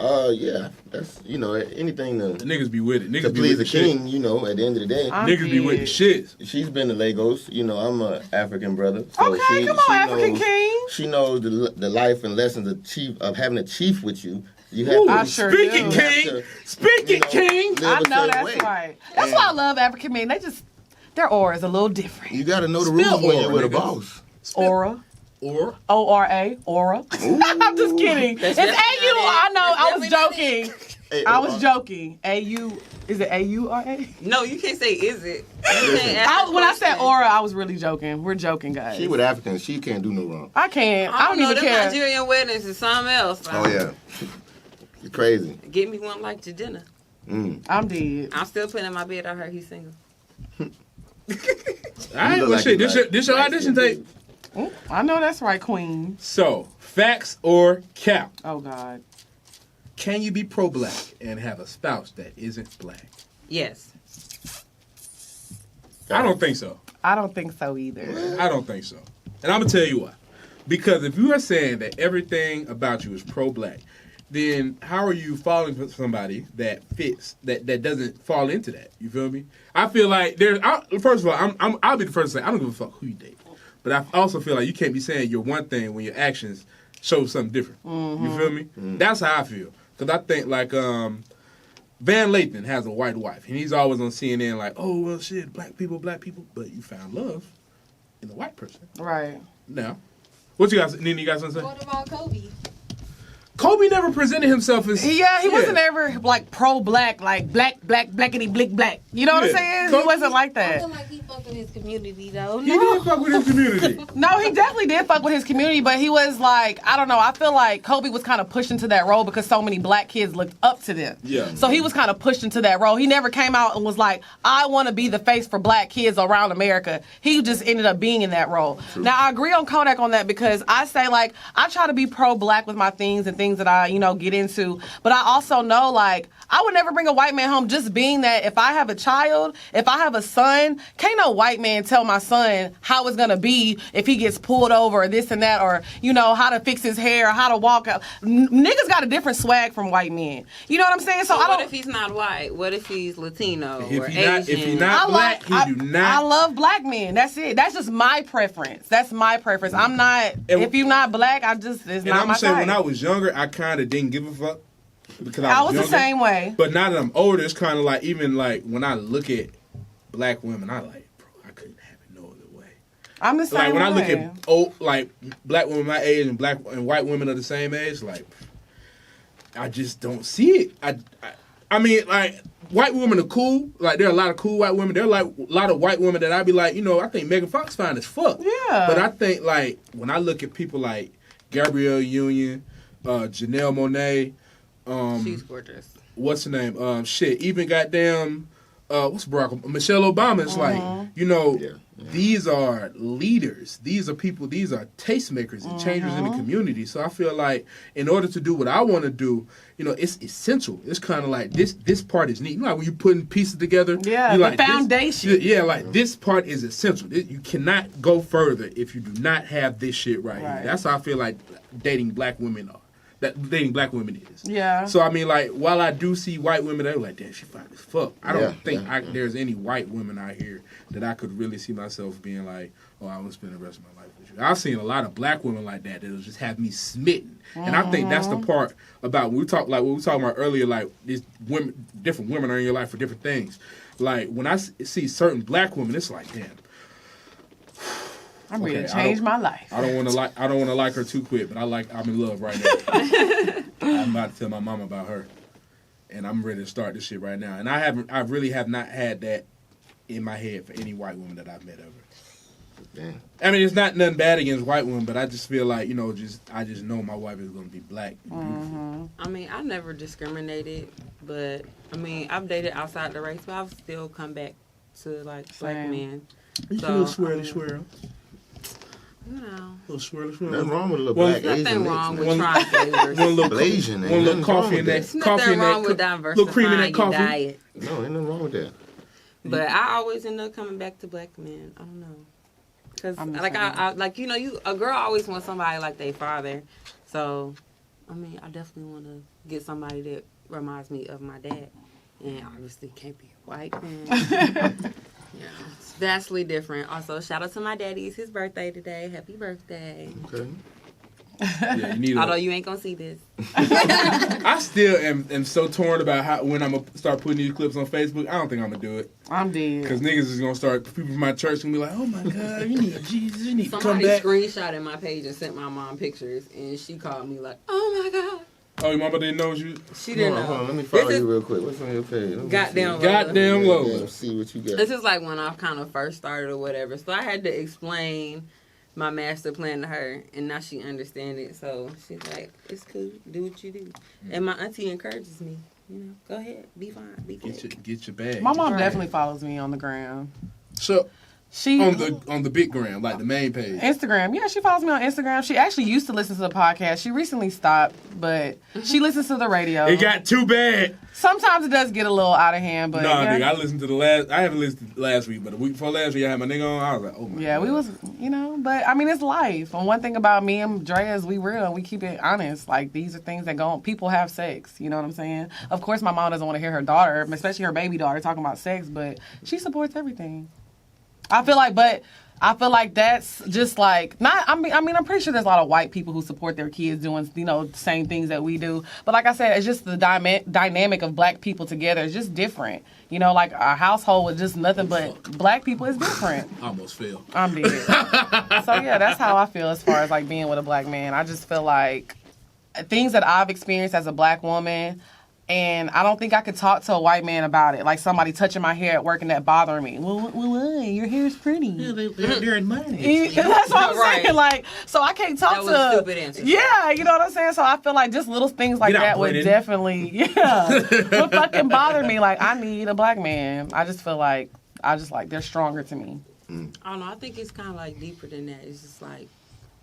Yeah. That's, anything The niggas be with it. Niggas to be please with the the king, at the end of the day. I'm Niggas be with the shits. She's been to Lagos. I'm a African brother. So Okay, come on, African knows, king. She knows the life and lessons of having a chief with you. You have to I sure Speak do. it, King. Speak it, King. live I a know certain that's way. right. That's why I love African men. Their aura is a little different. You got to know the Spell rules when you're aura, with a nigga. boss. Aura. Or... O-R-A. Aura. I'm just kidding. It's definitely A-U. I know. I was definitely joking. Hey, I was joking. A-U. Is it A-U-R-A? No, you can't say is it. You can't ask When I said question. aura, I was really joking. We're joking, guys. She with Africans. She can't do no wrong. I can't. I don't know. even Them care. Nigerian weddings is something else. Oh, yeah. You're crazy. Get me one like Jadena. I'm dead. I'm still putting in my bed. I heard he's single. All right, well, look shit. like This your audition tape. I know that's right, queen. So, facts or cap? Oh, God. Can you be pro-black and have a spouse that isn't black? Yes. I don't think so. I don't think so either. I don't think so. And I'm going to tell you why. Because if you are saying that everything about you is pro-black, then how are you falling for somebody that fits, that doesn't fall into that? You feel me? I feel like first of all, I'll be the first to say, I don't give a fuck who you date. But I also feel like you can't be saying you're one thing when your actions show something different. You feel me? That's how I feel. Because I think, like, Van Lathan has a white wife. And he's always on CNN like, oh, well, shit, black people. But you found love in a white person. Right. Now, what you guys, Nene, you got something to say? What about Kobe? Kobe never presented himself as... He wasn't ever, like, pro-black, like, blackity, blick, black. You know what I'm Yeah. saying? Kobe- He wasn't like I that. feel like he fucked with his community though. He did fuck with his community. No, he definitely did fuck with his community, but he was like, I don't know, I feel like Kobe was kind of pushed into that role because so many black kids looked up to them. Yeah. So he was kind of pushed into that role. He never came out and was like, I want to be the face for black kids around America. He just ended up being in that role. Now, I agree on Kodak on that because I say, like, I try to be pro-black with my things and things that I, get into, but I also know, like, I would never bring a white man home, just being that if I have a child, if I have a son, can't no white man tell my son how it's gonna be if he gets pulled over or this and that, or how to fix his hair, or how to walk out. Niggas got a different swag from white men. You know what I'm saying? So I What don't. if he's not white? What if he's Latino If or he not- Asian? if he not- black, he do not- I love black men. That's it. That's just my preference. That's my preference. I'm not. And- if you're not black, it's And not I'm my saying, type. when I was younger, I kind of didn't give a fuck. Because I was the younger. same way. But now that I'm older, it's kind of like, even like when I look at black women, I like, bro, I couldn't have it no other way. I'm the same Like when way. I look at like black women my age and black and white women of the same age, like I just don't see it. I mean, like, white women are cool. Like, there are a lot of cool white women. There are like a lot of white women that I'd be like, I think Megan Fox fine as fuck. Yeah. But I think, like, when I look at people like Gabrielle Union, Janelle Monáe, She's gorgeous. what's her name? Even goddamn, what's Barack? Michelle Obama. It's like, these are leaders. These are people. These are tastemakers and changers in the community. So I feel like in order to do what I want to do, it's essential. It's kind of like this part is neat. Like when you're putting pieces together. Yeah, you're the like, this- foundation. like this part is essential. You cannot go further if you do not have this shit right here. Right. That's how I feel like dating black women are. that dating black women is. Yeah. So I mean, like, while I do see white women, they're like, damn, she fine as fuck. I don't think there's any white women out here that I could really see myself being like, oh, I want to spend the rest of my life with you. I've seen a lot of black women like that that'll just have me smitten, and I think that's the part about when we talk like what we were talking about earlier. Like these women, different women are in your life for different things. Like when I see certain black women, it's like, damn. I'm ready to change my life. I don't want to like her too quick, but I'm in love right now. I'm about to tell my mama about her, and I'm ready to start this shit right now. And I really have not had that in my head for any white woman that I've met ever. Damn. I mean, it's not nothing bad against white women, but I just feel like I just know my wife is gonna be black and beautiful. I mean, I never discriminated, but I mean, I've dated outside the race, but I've still come back to like black men. You So, little swirly. You know, Little swirly. Nothing wrong with a little black Asian nothing wrong mix, with man. trying flavors. One little Blasian, one little coffee in that. There's Coffee nothing in wrong that. with Little cream in diversifying that your coffee. diet. No, ain't nothing wrong with that. But I always end up coming back to black men. I don't know. Because, like, I like, a girl always wants somebody like their father. So, I mean, I definitely want to get somebody that reminds me of my dad. And obviously can't be a white man. It's vastly different. Also, shout out to my daddy. It's his birthday today. Happy birthday. Okay. Yeah, you need Although you ain't going to see this. I still am so torn about when I'm going to start putting these clips on Facebook. I don't think I'm going to do it. I'm dead. Because niggas is going to start, people from my church going to be like, oh my God, you need Jesus, you need to come Somebody back. screenshotted my page and sent my mom pictures. And she called me like, oh my God. Oh, your mama didn't know you? She didn't know. Hold on, let me follow you real quick. What's on your page? Let me Goddamn see. Lola. Goddamn Lola. Let's see what you got. This is like when I kind of first started or whatever. So I had to explain my master plan to her, and now she understands it. So she's like, it's cool. Do what you do. And my auntie encourages me. Go ahead. Be fine. Be good. Get your bag. My mom definitely follows me on the gram. So, She on the big gram, like the main page. Instagram. Yeah, she follows me on Instagram. She actually used to listen to the podcast. She recently stopped, but she listens to the radio. It got too bad. Sometimes it does get a little out of hand, but Nah, yeah. nigga, I listened to I haven't listened to last week, but the week before last week, I had my nigga on. I was like, oh my Yeah, God. we was, but I mean, it's life. And one thing about me and Drea is we real. We keep it honest. Like, these are things that people have sex. You know what I'm saying? Of course, my mom doesn't want to hear her daughter, especially her baby daughter, talking about sex, but she supports everything. I feel like that's just like not. I mean, I'm pretty sure there's a lot of white people who support their kids doing the same things that we do. But like I said, it's just the dynamic of black people together is just different. Like our household with just nothing but black people is different. I almost fell. I'm dead. So yeah, that's how I feel as far as like being with a black man. I just feel like things that I've experienced as a black woman. And I don't think I could talk to a white man about it. Like somebody touching my hair at work and that bothering me. Well, your hair's pretty. Yeah, they're in money. That's what I'm Right. saying. Like, so I can't talk That was a stupid answer. Yeah, you know what I'm saying? So I feel like just little things like Get out, that would Brennan. definitely, would fucking bother me. Like, I need a black man. I just feel like, they're stronger to me. I don't know. I think it's kind of like deeper than that. It's just like,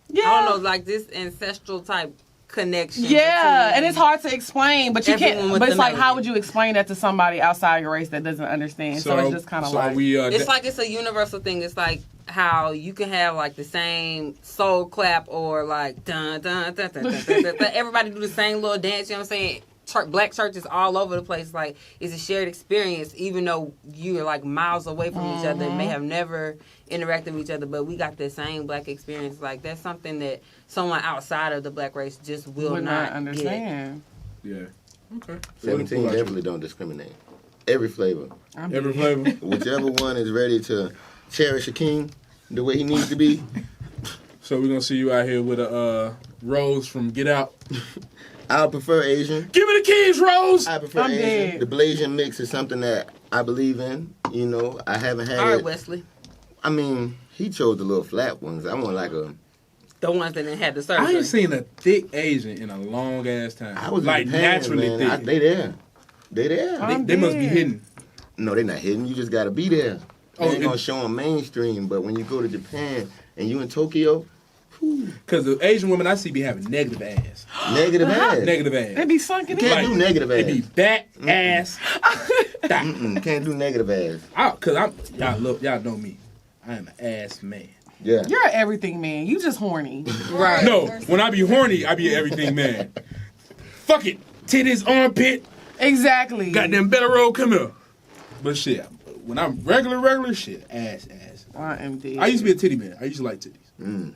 Yeah. I don't know, like this ancestral type connection. Yeah, between and it's hard to explain, but you everyone can't. with But it's the like, how melanin. would you explain that to somebody outside your race that doesn't understand? So it's just kind of like, It's like it's a universal thing. It's like how you can have like the same soul clap or like dun dun dun dun dun dun, dun, dun. Everybody do the same little dance. You know what I'm saying? Black churches all over the place. Like, it's a shared experience, even though you're like miles away from each other, may have never interacted with each other, but we got the same black experience. Like, that's something that someone outside of the black race just will would not not understand. Yeah. Okay. 17 definitely don't discriminate. Every flavor. Every flavor. Whichever one is ready to cherish a king the way he needs to be. So we're gonna see you out here with a Rose from Get Out. I prefer Asian. Give me the keys, Rose. I prefer I'm Asian. dead. The Blasian mix is something that I believe in. I haven't had All right, it. Wesley. I mean, he chose the little flat ones. I want like a... The ones that didn't have the I surgery. ain't seen a thick Asian in a long ass time. I was like in Japan, naturally man. thick. They there. They there. I'm They must be dead. hidden. No, they're not hidden. You just got to be there. They Oh, ain't going to show them mainstream. But when you go to Japan and you in Tokyo, Because the Asian women I see be having negative ass. negative ass. Negative ass. They be sunken You can't in. do negative They be ass. back ass. Can't do negative ass. Y'all know me. I am an ass man. Yeah. You're an everything man. You just horny. Right. No, when I be horny, I be an everything man. fuck it. Titties, armpit, Exactly. goddamn better roll, come here. But shit, when I'm regular shit, ass. I am dead. I used to be a titty man. I used to like titties.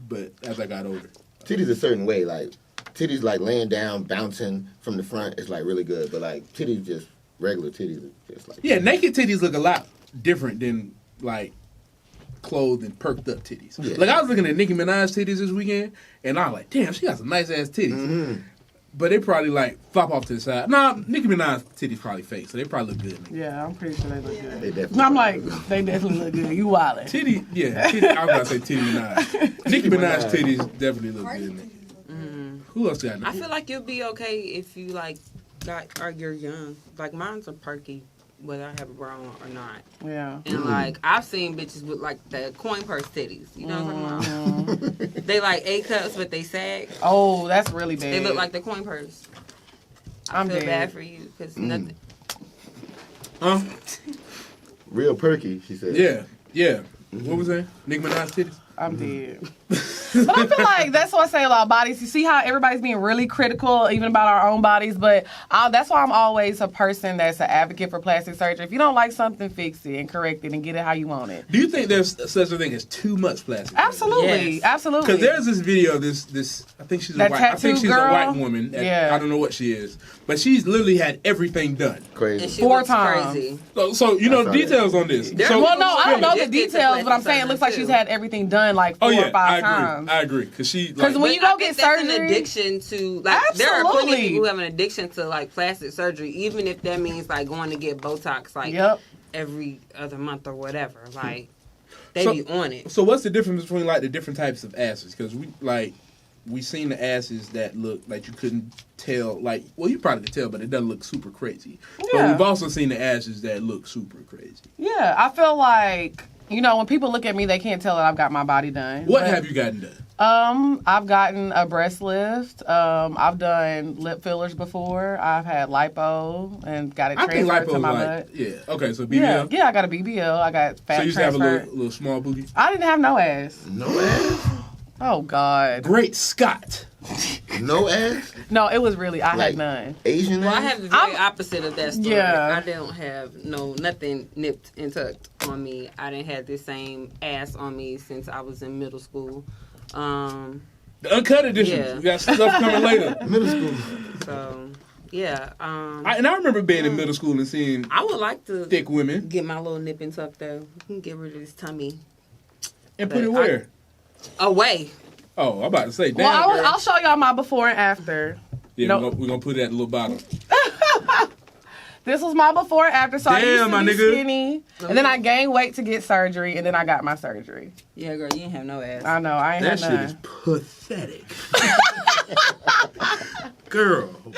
But as I got older. Titties a certain way, like titties like laying down, bouncing from the front is like really good. But like titties, just regular titties, are just like Yeah, naked titties look a lot different than like clothed and perked up titties. Yeah. Like I was looking at Nicki Minaj titties this weekend, and I was like, damn, she got some nice ass titties. But they probably like flop off to the side. Nah, Nicki Minaj titties probably fake, so they probably look good. Yeah, I'm pretty sure they look good. They definitely I'm like, they definitely look good. You wildin'. Titty, yeah. Titty, I was about to say Titty Minaj. Nicki Minaj titties definitely look good. Who else got? I feel like you'll be okay if you like or you're young. Like mine's are perky, whether I have a bra on or not. Yeah. And like I've seen bitches with like the coin purse titties. You know what I'm talking about? They like A cups, but they sag. Oh, that's really bad. They look like the coin purse. I I'm feel dead. bad for you because nothing. Huh? real perky. She said. Yeah. What was that? Nicki Minaj titties? I'm dead. But I feel like that's what I say about bodies. You see how everybody's being really critical, even about our own bodies. But that's why I'm always a person that's an advocate for plastic surgery. If you don't like something, fix it and correct it and get it how you want it. Do you think there's such a thing as too much plastic? Absolutely, Yes. absolutely. Because there's this video of this I think she's That I think tattoo she's girl? a white woman. Yeah. I don't know what she is, but she's literally had everything done. Crazy. And she 4 looks times. crazy. So you know saw the details on this. There- So, Well, no, I don't know the Just get the details, but I'm plastic saying it looks like surgery, she's too. had everything done like 4 or 5 times. I agree. Because she like, 'Cause when But you go I get think that's surgery- an addiction to like there are plenty of Absolutely. people who have an addiction to like plastic surgery, even if that means like going to get Botox like Yep. every other month or whatever. Like they So- be on it. So what's the difference between like the different types of asses? Because we seen the asses that look like you couldn't tell, like, well, you probably could tell, but it doesn't look super crazy. But Yeah. we've also seen the asses that look super crazy. Yeah, I feel like, you know, when people look at me, they can't tell that I've got my body done. What But, have you gotten done? I've gotten a breast lift. I've done lip fillers before. I've had lipo and got it I think transferred lipo to my like, butt. yeah. Okay, so BBL. Yeah, I got a BBL. I got fat So you used to have a transfer. little small booty. I didn't have no ass. No ass. Oh God. Great Scott. No ass. No, it was really I Like- had none. Asian Well, I ass. have the very opposite of that story. Yeah. I don't have nothing nipped and tucked on me. I didn't have the same ass on me since I was in middle school. The uncut edition. Yeah. We got stuff coming later. Middle school. So yeah. I remember being in middle school and seeing I would like to thick women get my little nip and tuck though. We can get rid of this tummy and put it But where? away. Oh, I'm about to say, damn. Well, girl. I'll show y'all my before and after. Yeah, No. we're gonna put it at the little bottom. This was my before and after, so I used Damn, to my be nigga. skinny, and then I gained weight to get surgery, and then I got my surgery. Yeah, girl, you ain't have no ass. I know, I ain't That had shit none. is pathetic. Girl, boy.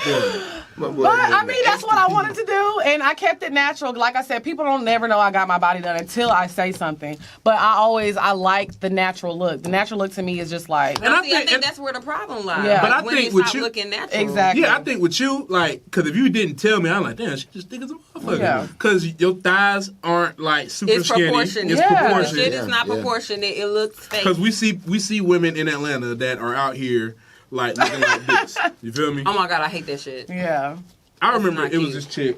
But I mean, that's what I wanted to do, and I kept it natural. Like I said, people don't never know I got my body done until I say something. But I like the natural look. The natural look to me is just like, And I See, I think- think that's where the problem lies. Yeah. But I When think they with stop you- looking natural. Exactly. Yeah, I think with you, like, because if you didn't tell me, I'm like, damn, she just thick as a motherfucker. Yeah. Because your thighs aren't like super It's skinny. proportionate. It's Yeah. The shit proportionate. is not Yeah. proportionate. It looks fake. Because we see women in Atlanta that are out here like looking like this. You feel me? Oh my god, I hate that shit. yeah. I remember not it was cute. this chick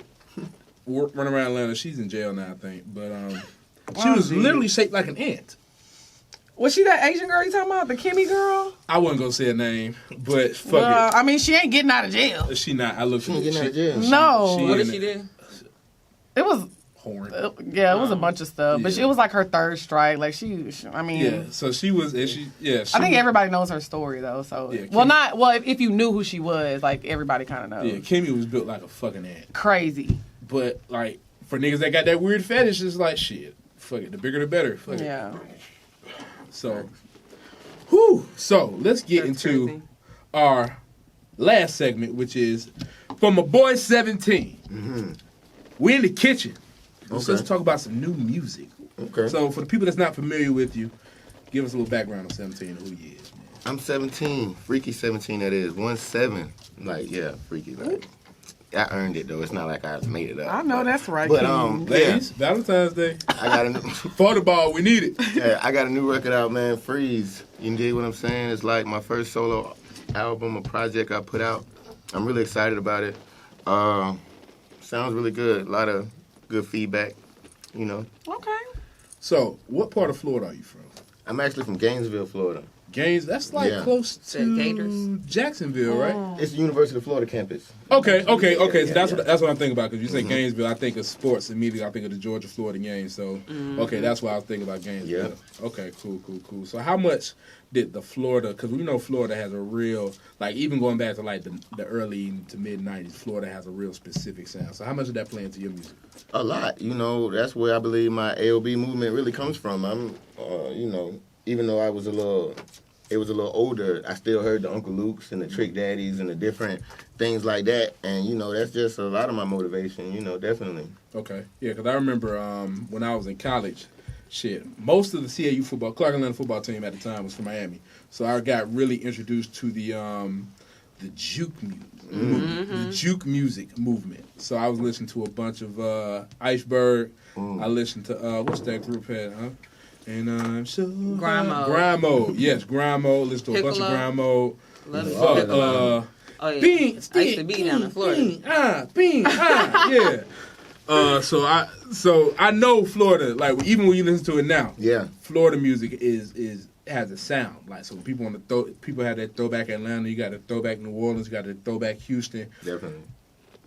running around Atlanta. She's in jail now, I think. But she Oh, was geez. literally shaped like an ant. Was she that Asian girl you talking about? The Kimmy girl? I wasn't gonna say her name, but fuck Well, I mean, she ain't getting out of jail. it. She not. I looked She at ain't it. getting out of jail. No. she- What did in she it. do? It was, Horn. yeah, it was a bunch of stuff. But yeah. it was like her third strike. Like, I mean. Yeah. So she was. And she. Yeah. She, I think everybody knows her story though. So, Yeah, well, Kim- if you knew who she was, like everybody kind of knows. Yeah. Kimmy was built like a fucking ant. Crazy. But like for niggas that got that weird fetish, it's like shit. Fuck it. The bigger the better. Fuck it. Yeah. So. Whew. So let's get That's into crazy. our last segment, which is from my boy 17. Mm-hmm. We're in the kitchen. So Okay. let's talk about some new music. Okay. So for the people that's not familiar with you, give us a little background on 17 and who he is, man. I'm 17. Freaky 17, that is. 1-7. Like, yeah, freaky. Like, I earned it, though. It's not like I made it up. I know that's right. But, King. yeah. Ladies, Valentine's Day. I got a new, For the ball, we need it. yeah, I got a new record out, man. Freeze. You dig what I'm saying? It's like my first solo album, a project I put out. I'm really excited about it. Sounds really good. A lot of good feedback, you know. Okay. So, what part of Florida are you from? I'm actually from Gainesville, Florida. Gaines, that's like Yeah. close to Gators. Jacksonville, right? It's the University of Florida campus. Okay. So that's yeah. what I'm thinking about. Because you say Gainesville, I think of sports immediately. I think of the Georgia Florida game. So okay, that's why I was thinking about Gainesville. Yeah. Okay, cool. So how much did the Florida? Because we know Florida has a real, like, even going back to like the early to mid '90s, Florida has a real specific sound. So how much did that play into your music? A lot. You know, that's where I believe my AOB movement really comes from. I'm, you know, even though it was a little older, I still heard the Uncle Lukes and the Trick Daddies and the different things like that. And, you know, that's just a lot of my motivation, you know, definitely. Okay, yeah, because I remember when I was in college, most of the CAU football, Clark Atlanta football team at the time was from Miami. So I got really introduced to the juke music, the juke music movement. So I was listening to a bunch of Iceberg. I listened to what's that group had, huh? And I'm so Grimo. Yes, Grimo. Listen to a bunch of Grimo. Oh yeah. Bean, I used to be down in Florida. Bean, yeah. So I know Florida. Like, even when you listen to it now, Yeah. Florida music has a sound. Like, so people have that throwback Atlanta. You got a throwback New Orleans. You got a throwback Houston. Definitely.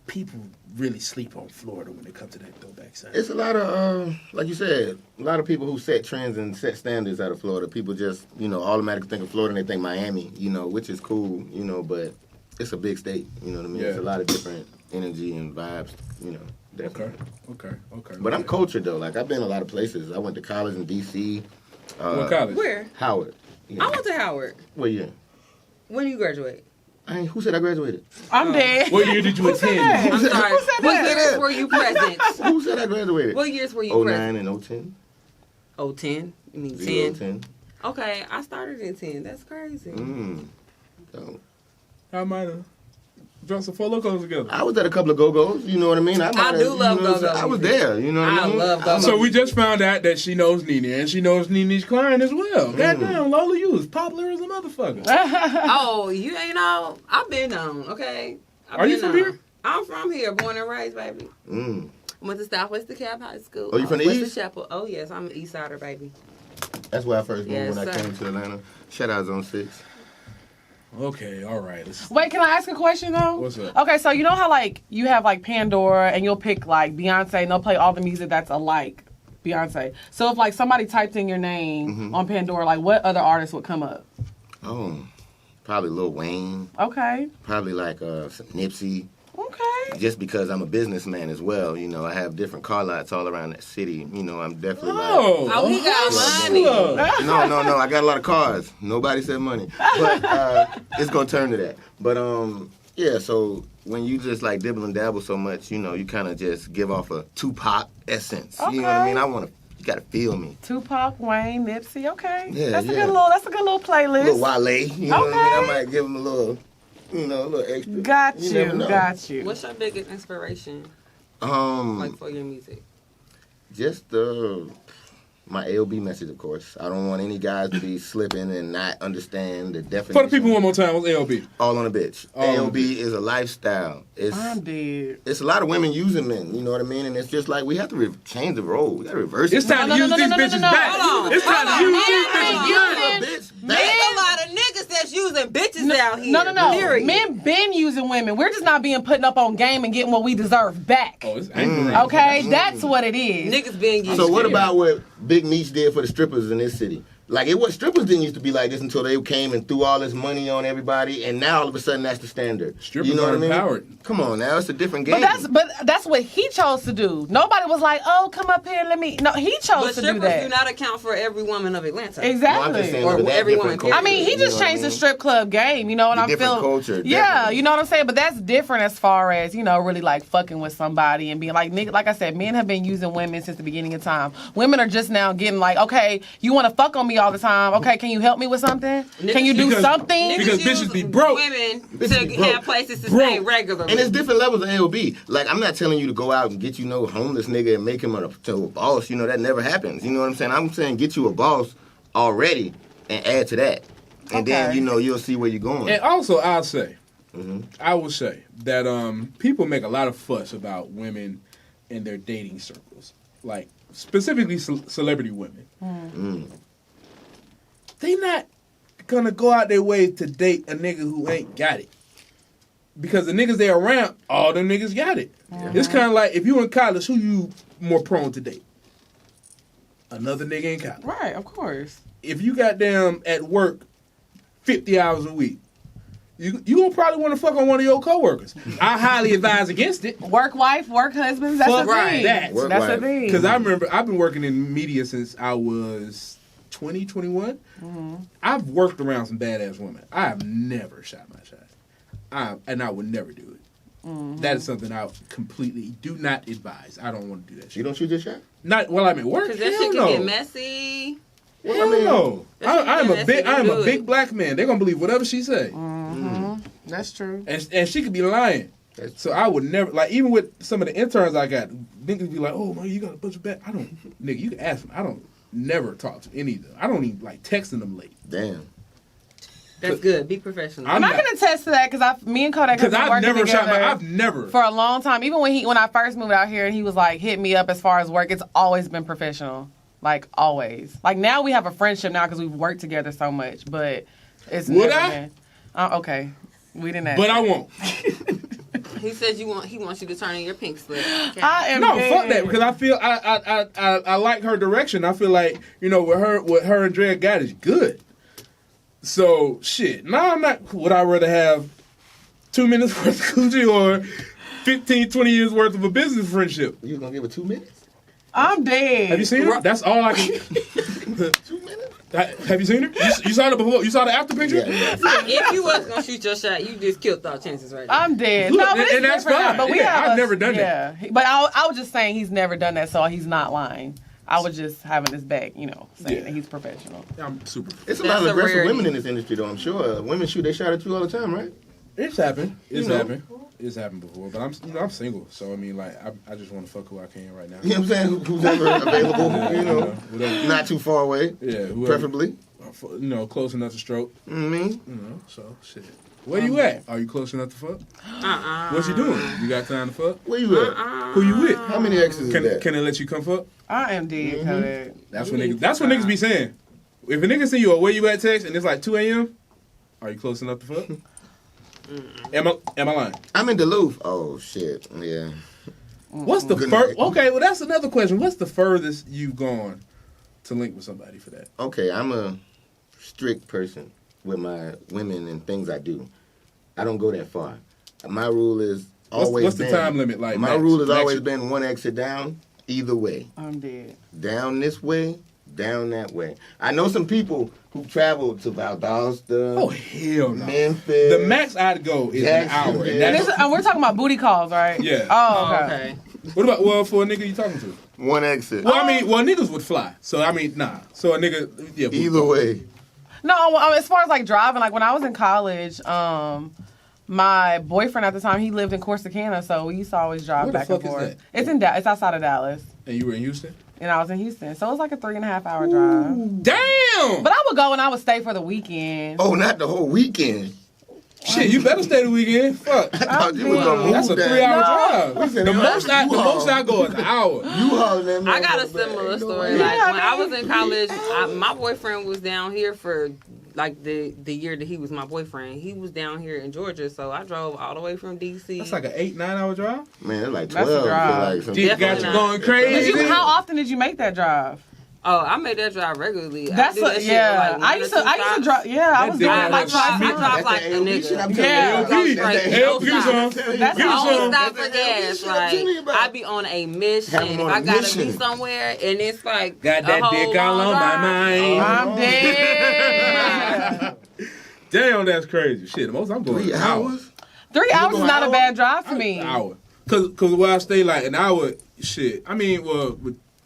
People really sleep on Florida when it comes to that throwback sound. It's a lot of, like you said, a lot of people who set trends and set standards out of Florida. People just, you know, automatically think of Florida and they think Miami, you know, which is cool, you know, but it's a big state, you know what I mean? Yeah. It's a lot of different energy and vibes, you know, definitely. Okay. But I'm cultured, though. Like, I've been a lot of places. I went to college in D.C. What college? Where? Howard. You know. I went to Howard. What year? When you graduate? Who said I graduated? I'm dead. What year did you attend? I'm sorry. Who said What that? years were you present? Who said I graduated? What years were you 09 present? and 010. 010? You mean 10? 10. Okay, I started in 10. That's crazy. So, I might have drunk some Four Locos together. I was at a couple of Go-Go's, you know what I mean? I do love Go-Go's. I was there, you know what I mean? love Go-Go's. So we just found out that she knows Nene, and she knows Nene's client as well. Goddamn, Lola, you was popular as a motherfucker. Oh, you ain't know? I've been known, okay? Are you from here? I'm from here, born and raised, baby. Mm. Went to Southwest DeKalb High School. Oh, you from the West East? Chapel. Oh, yes, I'm an East Sider, baby. That's where I first moved Yes, when I sir. came to Atlanta. Shout out Zone 6. Okay, all right. Wait, can I ask a question though? What's up? Okay, so you know how like you have like Pandora and you'll pick like Beyonce and they'll play all the music that's alike Beyonce. So if like somebody typed in your name on Pandora, like what other artists would come up? Oh, probably Lil Wayne. Okay. Probably like Nipsey. Okay. Just because I'm a businessman as well, you know, I have different car lots all around that city. You know, I'm definitely Oh, he got money. No, I got a lot of cars. Nobody said money, but it's gonna turn to that. But yeah. So when you just like dibble and dabble so much, you know, you kind of just give off a Tupac essence. You know what I mean? You gotta feel me. Tupac, Wayne, Nipsey. Okay. Yeah, That's yeah. a good little playlist. A little Wale. You know what I mean? I Okay. might give him a little, you know, a little extra. Got never you. know. Got you. What's your biggest inspiration, Um, like, for your music? just my AOB message, of course. I don't want any guys to be slipping and not understand the definition. For the people one more time, what's ALB? All on a bitch. All on a AOB is a lifestyle. I'm dead. It's a lot of women using men, you know what I mean? And it's just like we have to change the role. We got to reverse It's it. time to use these bitches back. Hold on. It's time to use these bitches back. Bitch, There's a lot of niggas that's using bitches out here. No. Period. Men been using women. We're just not being putting up on game and getting what we deserve back. Oh, it's angry. Okay, that's what it is. Niggas being used. So what here. about what Big Meech did for the strippers in this city? Like, strippers didn't used to be like this until they came and threw all this money on everybody, and now all of a sudden that's the standard. Strippers you know are what I mean? empowered. Come on now, it's a different game. But that's what he chose to do. Nobody was like, "Oh, come up here, let me." No, he chose But to do strippers that. do not account for every woman of Atlanta. No, I'm just Exactly. saying, Or look at that every different woman. culture, I mean, he you just know what changed I the mean? strip club game. You know what The I'm different feeling? culture, Yeah, definitely. you know what I'm saying. But that's different as far as really like fucking with somebody and being like, nigga. Like I said, men have been using women since the beginning of time. Women are just now getting like, okay, you want to fuck on me all the time? Okay, can you help me with something? Can you do Because- something? because Niggas bitches be use broke. Women Bitches to be broke. have places to Broke. stay regularly. And it's different levels of AOB. Like, I'm not telling you to go out and get no homeless nigga and make him a boss. You know, that never happens. You know what I'm saying? I'm saying get you a boss already and add to that. And then, Okay. you'll see where you're going. And also, I'll say, I will say that people make a lot of fuss about women in their dating circles, like specifically celebrity women. They not gonna go out their way to date a nigga who ain't got it. Because the niggas they around, all them niggas got it. It's kind of like if you in college, who you more prone to date? Another nigga in college. Right, of course. If you goddamn at work 50 hours a week, you gonna probably want to fuck on one of your coworkers. I highly advise against it. Work wife, work husbands, that's Fuck a thing. that. Work That's a wife. thing. Because I remember I've been working in media since I was 20, 21. I've worked around some badass women. I have never shot my shot. And I would never do it. That is something I completely do not advise. I don't want to do that shit. You don't shoot your shot? Not while I'm at work. Because that Hell shit can no. get messy. Hell no. I'm a Good. big black man. They're gonna believe whatever she say. That's true. And she could be lying. So I would never, like, even with some of the interns I got, niggas be like, oh man, you got a bunch of bad. I don't, nigga, you can ask them. I don't never talk to any of them. I don't even like texting them late. Damn. That's good. Be professional. And I can attest to that because me and Kodak have Because been I've working never shot together I've never. for a long time. Even when I first moved out here and he was like, hit me up as far as work, it's always been professional. Like, always. Like, now we have a friendship now because we've worked together so much, but it's Would never I? been. Okay. We didn't ask But I that. won't. He said he wants you to turn in your pink slip. Okay. I am No, dead. fuck that. Because I feel I like her direction. I feel like, you know, what her and Dre got is good. So shit. No, I'm not. Would I rather have 2 minutes worth of coochie or 15, 20 years worth of a business friendship? You gonna give it 2 minutes? I'm dead. Have you seen her? That's all I can. 2 minutes? Have you seen her? You saw the before? You saw the after picture? Yeah. If you was gonna shoot your shot, you just killed all chances right now. I'm dead. Look, No, but it's and that's different now. fine. But we Yeah, have I've never done that. Yeah, but I was just saying he's never done that, so he's not lying. I was just having his back, you know, saying that he's professional. I'm super. It's a lot That's of a aggressive rarity. women in this industry, though, I'm sure. Women shoot their shot at you all the time, right? It's happened. It's You know. happened. It's happened before. But I'm single, so I mean, like, I just want to fuck who I can right now. You know what I'm saying? Who's ever available, you know, whatever. not too far away, Yeah, whoever, preferably. you know, close enough to stroke. You know what I mean? You know, so shit. Where you at? Are you close enough to fuck? What you doing? You got time to fuck? Where you at? Who you with? How many exes is Can that? they let you come fuck? I am dead, Kodak. That's what niggas be saying. If a nigga send you a where you at text and it's like 2 a.m., are you close enough to fuck? Am I lying? I'm in Duluth. Oh, shit. Yeah. What's the Good furthest? night. Okay, well that's another question. What's the furthest you've gone to link with somebody for that? Okay, I'm a strict person with my women and things I do. I don't go that far. My rule is always what's the been- time limit like? My rule has always been one exit down, either way. I'm dead. Down this way, down that way. I know some people who travel to Valdosta, Oh hell no! Memphis. The max I'd go is an hour. Jacksonville. And And that's, this, we're talking about booty calls, right? Yeah. Oh, okay. Okay. what about for a nigga you talking to? One exit. Well, I mean, niggas would fly. So I mean, nah. So a nigga, yeah. Either way. No, as far as like driving, like when I was in college, my boyfriend at the time, he lived in Corsicana, so we used to always drive Where the back and fuck is forth. that? It's it's outside of Dallas, And you were in Houston. and I was in Houston, so it was like a 3.5 hour drive. Damn. But I would go and I would stay for the weekend. Oh, not the whole weekend. Shit, you better stay the weekend. Fuck. I thought you was gonna move That's a that. 3-hour No. drive. said The you most had to U-Haul. I go is an hour. You hauling that I got a motherfucker back. similar Ain't no story. way. Like Yeah, when I was in college, my boyfriend was down here for like the year that he was my boyfriend. He was down here in Georgia, so I drove all the way from DC. That's like an 8-9 hour drive. Man, it's like That's a 12. drive. Like some Dick got Definitely you not. going crazy. How often did you make that drive? Oh, I made that drive regularly. That's I do that shit yeah. like I used to drive. Yeah, I was dick doing got it like us twice. smitten. a drive month. like That's a that nigga. shit I'm Yeah. telling you. Go straight. Hell, No give me stop. some. That's Give me all Don't some. stop That's for the hell gas. shit I'm telling you Like about. I be on a mission. Have 'em If on I a gotta mission. be somewhere and it's like Got that a whole dick all long on my drive, mind. I'm dead. Damn, that's crazy. Shit, the most I'm going 3 is an hour. hours? 3 hours is go not a hour? bad drive for me. An hour. Cause where I stay, like an hour. Shit. I mean, well,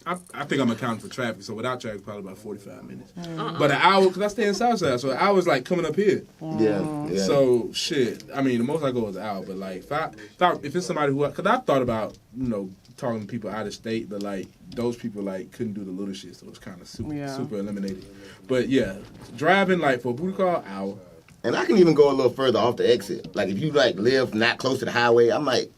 I think I'm accounting for traffic, so without traffic, probably about 45 minutes. But an hour, cause I stay in Southside, so an hour's like coming up here. Yeah. So shit. I mean, the most I go is an hour, but like if it's somebody who, cause I thought about talking to people out of state, but like those people like couldn't do the little shit, so it's kind of super eliminated. But yeah, driving like for a booty call, hour. And I can even go a little further off the exit. Like if you like live not close to the highway, I might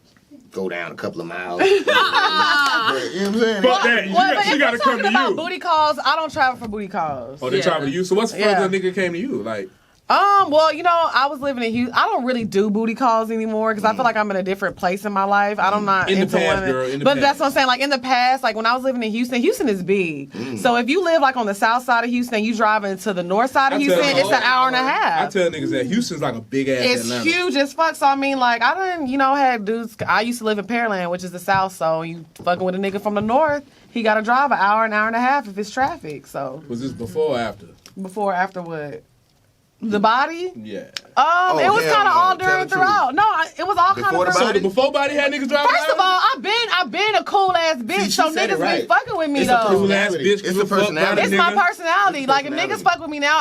go down a couple of miles. But, you know what I'm saying? Fuck that. She got to come to about you. booty calls, I don't travel for booty calls. Oh, they Yeah. travel to you? So what's the Yeah. further nigga came to you? Like, Well, you know, I was living in Houston. I don't really do booty calls anymore because I feel like I'm in a different place in my life. I'm not In the into past, women. girl, in the but past. that's what I'm saying. Like in the past, like when I was living in Houston is big. So if you live like on the south side of Houston, you driving to the north side of I tell Houston, you, it's an hour and a I half. tell niggas that Houston's like a big ass It's Atlanta. huge as fuck. So I mean, like I done, had dudes. I used to live in Pearland, which is the south. So you fucking with a nigga from the north, he got to drive an hour and a half if it's traffic. So Was this before or after? before, after what? The body? Yeah. It was hell kind of no. all Tell during the truth. throughout. No, it was all kind Before of the So throughout. the before body had niggas driving First of all, I've been a cool ass bitch, See, so she said niggas it right. be fucking with me It's a though. Cool ass personality. bitch, It's give a a fuck personality. about It's it, my nigga. personality. It's Like if personality. niggas fuck with me now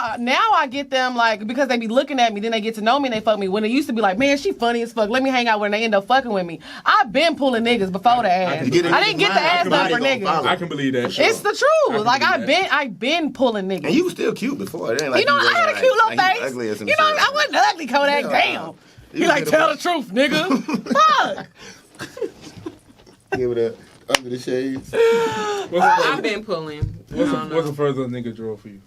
I get them like because they be looking at me, then they get to know me and they fuck me. When it used to be like, man, she funny as fuck. Let me hang out with her and they end up fucking with me. I've been pulling niggas before the ass. You get in I didn't get the niggas' ass mind, done for everybody gonna niggas. follow. I can believe that. It's the I truth. can Like believe I've been pulling niggas. And you was still cute before. It ain't like You know, you I had a wasn't, cute little like, face. ugly or some You know, shit. I wasn't ugly, Kodak. Yeah. Damn. You You like, was tell a- the truth, nigga. Fuck. Give it up under the shades. I've been pulling. What's the further nigga drove for you?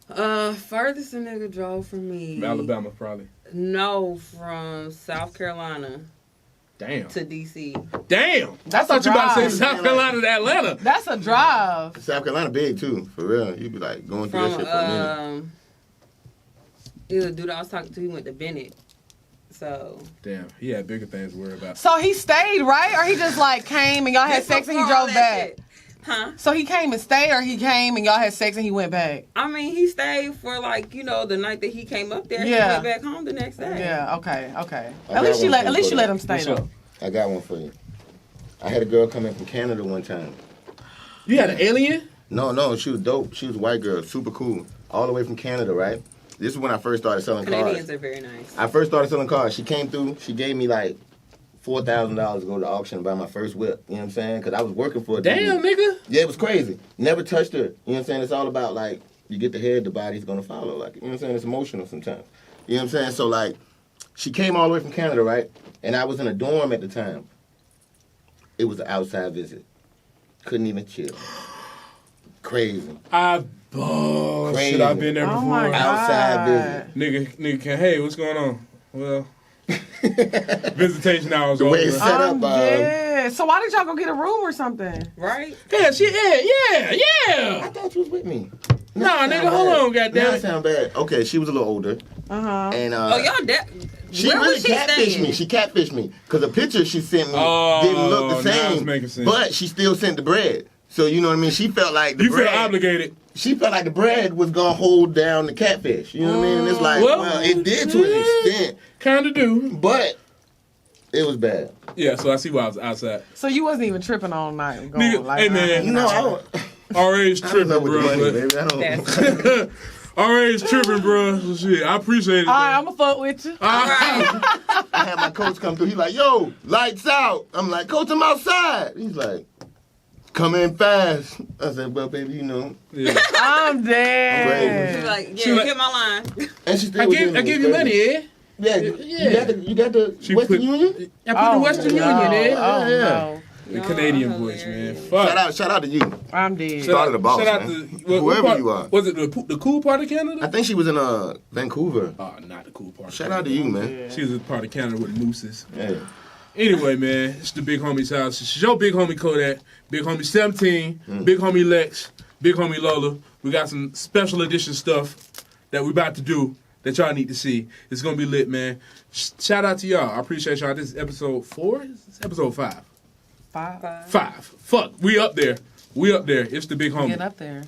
Furthest a nigga drove from me. Alabama, probably. No, from South Carolina Damn. to DC. Damn. That's I thought you about to say a drive. South Carolina to Atlanta. That's a drive. South Carolina big too, for real. You be like going through From that shit for a minute. it was a dude I was talking to. He went to Bennett. So Damn, he had bigger things to worry about. So he stayed, right? Or he just like came and y'all had sex and he Before all drove that back? shit. Huh? So he came and stayed, or he came and y'all had sex and he went back? I mean, he stayed for like the night that he came up there. Yeah. He went back home the next day. Yeah. Okay. I At got least you one let for you. him stay What's though. up? I got one for you. I had a girl come in from Canada one time. You had an alien? No, she was dope. She was a white girl, super cool, all the way from Canada, right? This is when I first started selling Canadians cars. are very nice. I first started selling cars. She came through. She gave me like $4,000 to go to the auction and buy my first whip. You know what I'm saying? Because I was working for a dude. Damn, nigga. Yeah, it was crazy. Never touched her. You know what I'm saying? It's all about like you get the head, the body's gonna follow. Like you know what I'm saying? It's emotional sometimes. You know what I'm saying? So like, she came all the way from Canada, right? And I was in a dorm at the time. It was an outside visit. Couldn't even chill. Crazy. Oh, Crazy. shit, I've been there Oh before. my Outside God. Nigga, hey, what's going on? Well, visitation hours The way over. it's set up. Yeah. So why did y'all go get a room or something? Right? Yeah, I yeah. thought you was with me. Nah, That nigga, sound hold bad. on, goddamn That it. sound bad. Okay, she was a little older, and Oh, y'all she where really was she catfished staying? me. She catfished me because the picture she sent me Oh, didn't look the now it's same. making sense. But she still sent the bread. So you know what I mean? She felt like the You feel bread. obligated. She felt like the bread was gonna hold down the catfish. You know what I mean? And it's like, well, it did to an extent, Kinda do. but it was bad. Yeah, so I see why I was outside. So you wasn't even tripping all night. Going, Nigga, like, hey, man. You know, I don't, RA's I don't tripping, know with the money, bro. baby. I don't. That's RA's tripping, bro. So shit, I appreciate it. All right, I'm going to fuck with you. I had my coach come through. He's like, "Yo, lights out." I'm like, "Coach, I'm outside." He's like, "Come in fast." I said, "Well, baby, you know." Yeah. I'm She's dead. like, She yeah, like- hit my line. And she still I was give giving me you money, crazy. eh? Yeah, you got the She Western put- Union. I put the Western no. Union, eh? Oh, Yeah. no. The No, Canadian I'm voice, man. hilarious. Fuck. Shout out to you. I'm dead. Started the boss, Shout out man. to Whoever part, you are. Was it the cool part of Canada? I think she was in Vancouver. Oh, not the cool part. of Shout out to Canada. you, man. She was a part of Canada with mooses. Yeah. Anyway, man, it's the Big Homie's house. It's your Big Homie Kodak, Big Homie 17, Big Homie Lex, Big Homie Lola. We got some special edition stuff that we're about to do that y'all need to see. It's going to be lit, man. Shout out to y'all. I appreciate y'all. This is episode 4? It's episode 5. 5. 5. Fuck, we up there. We up there. It's the Big Homie. Get up there.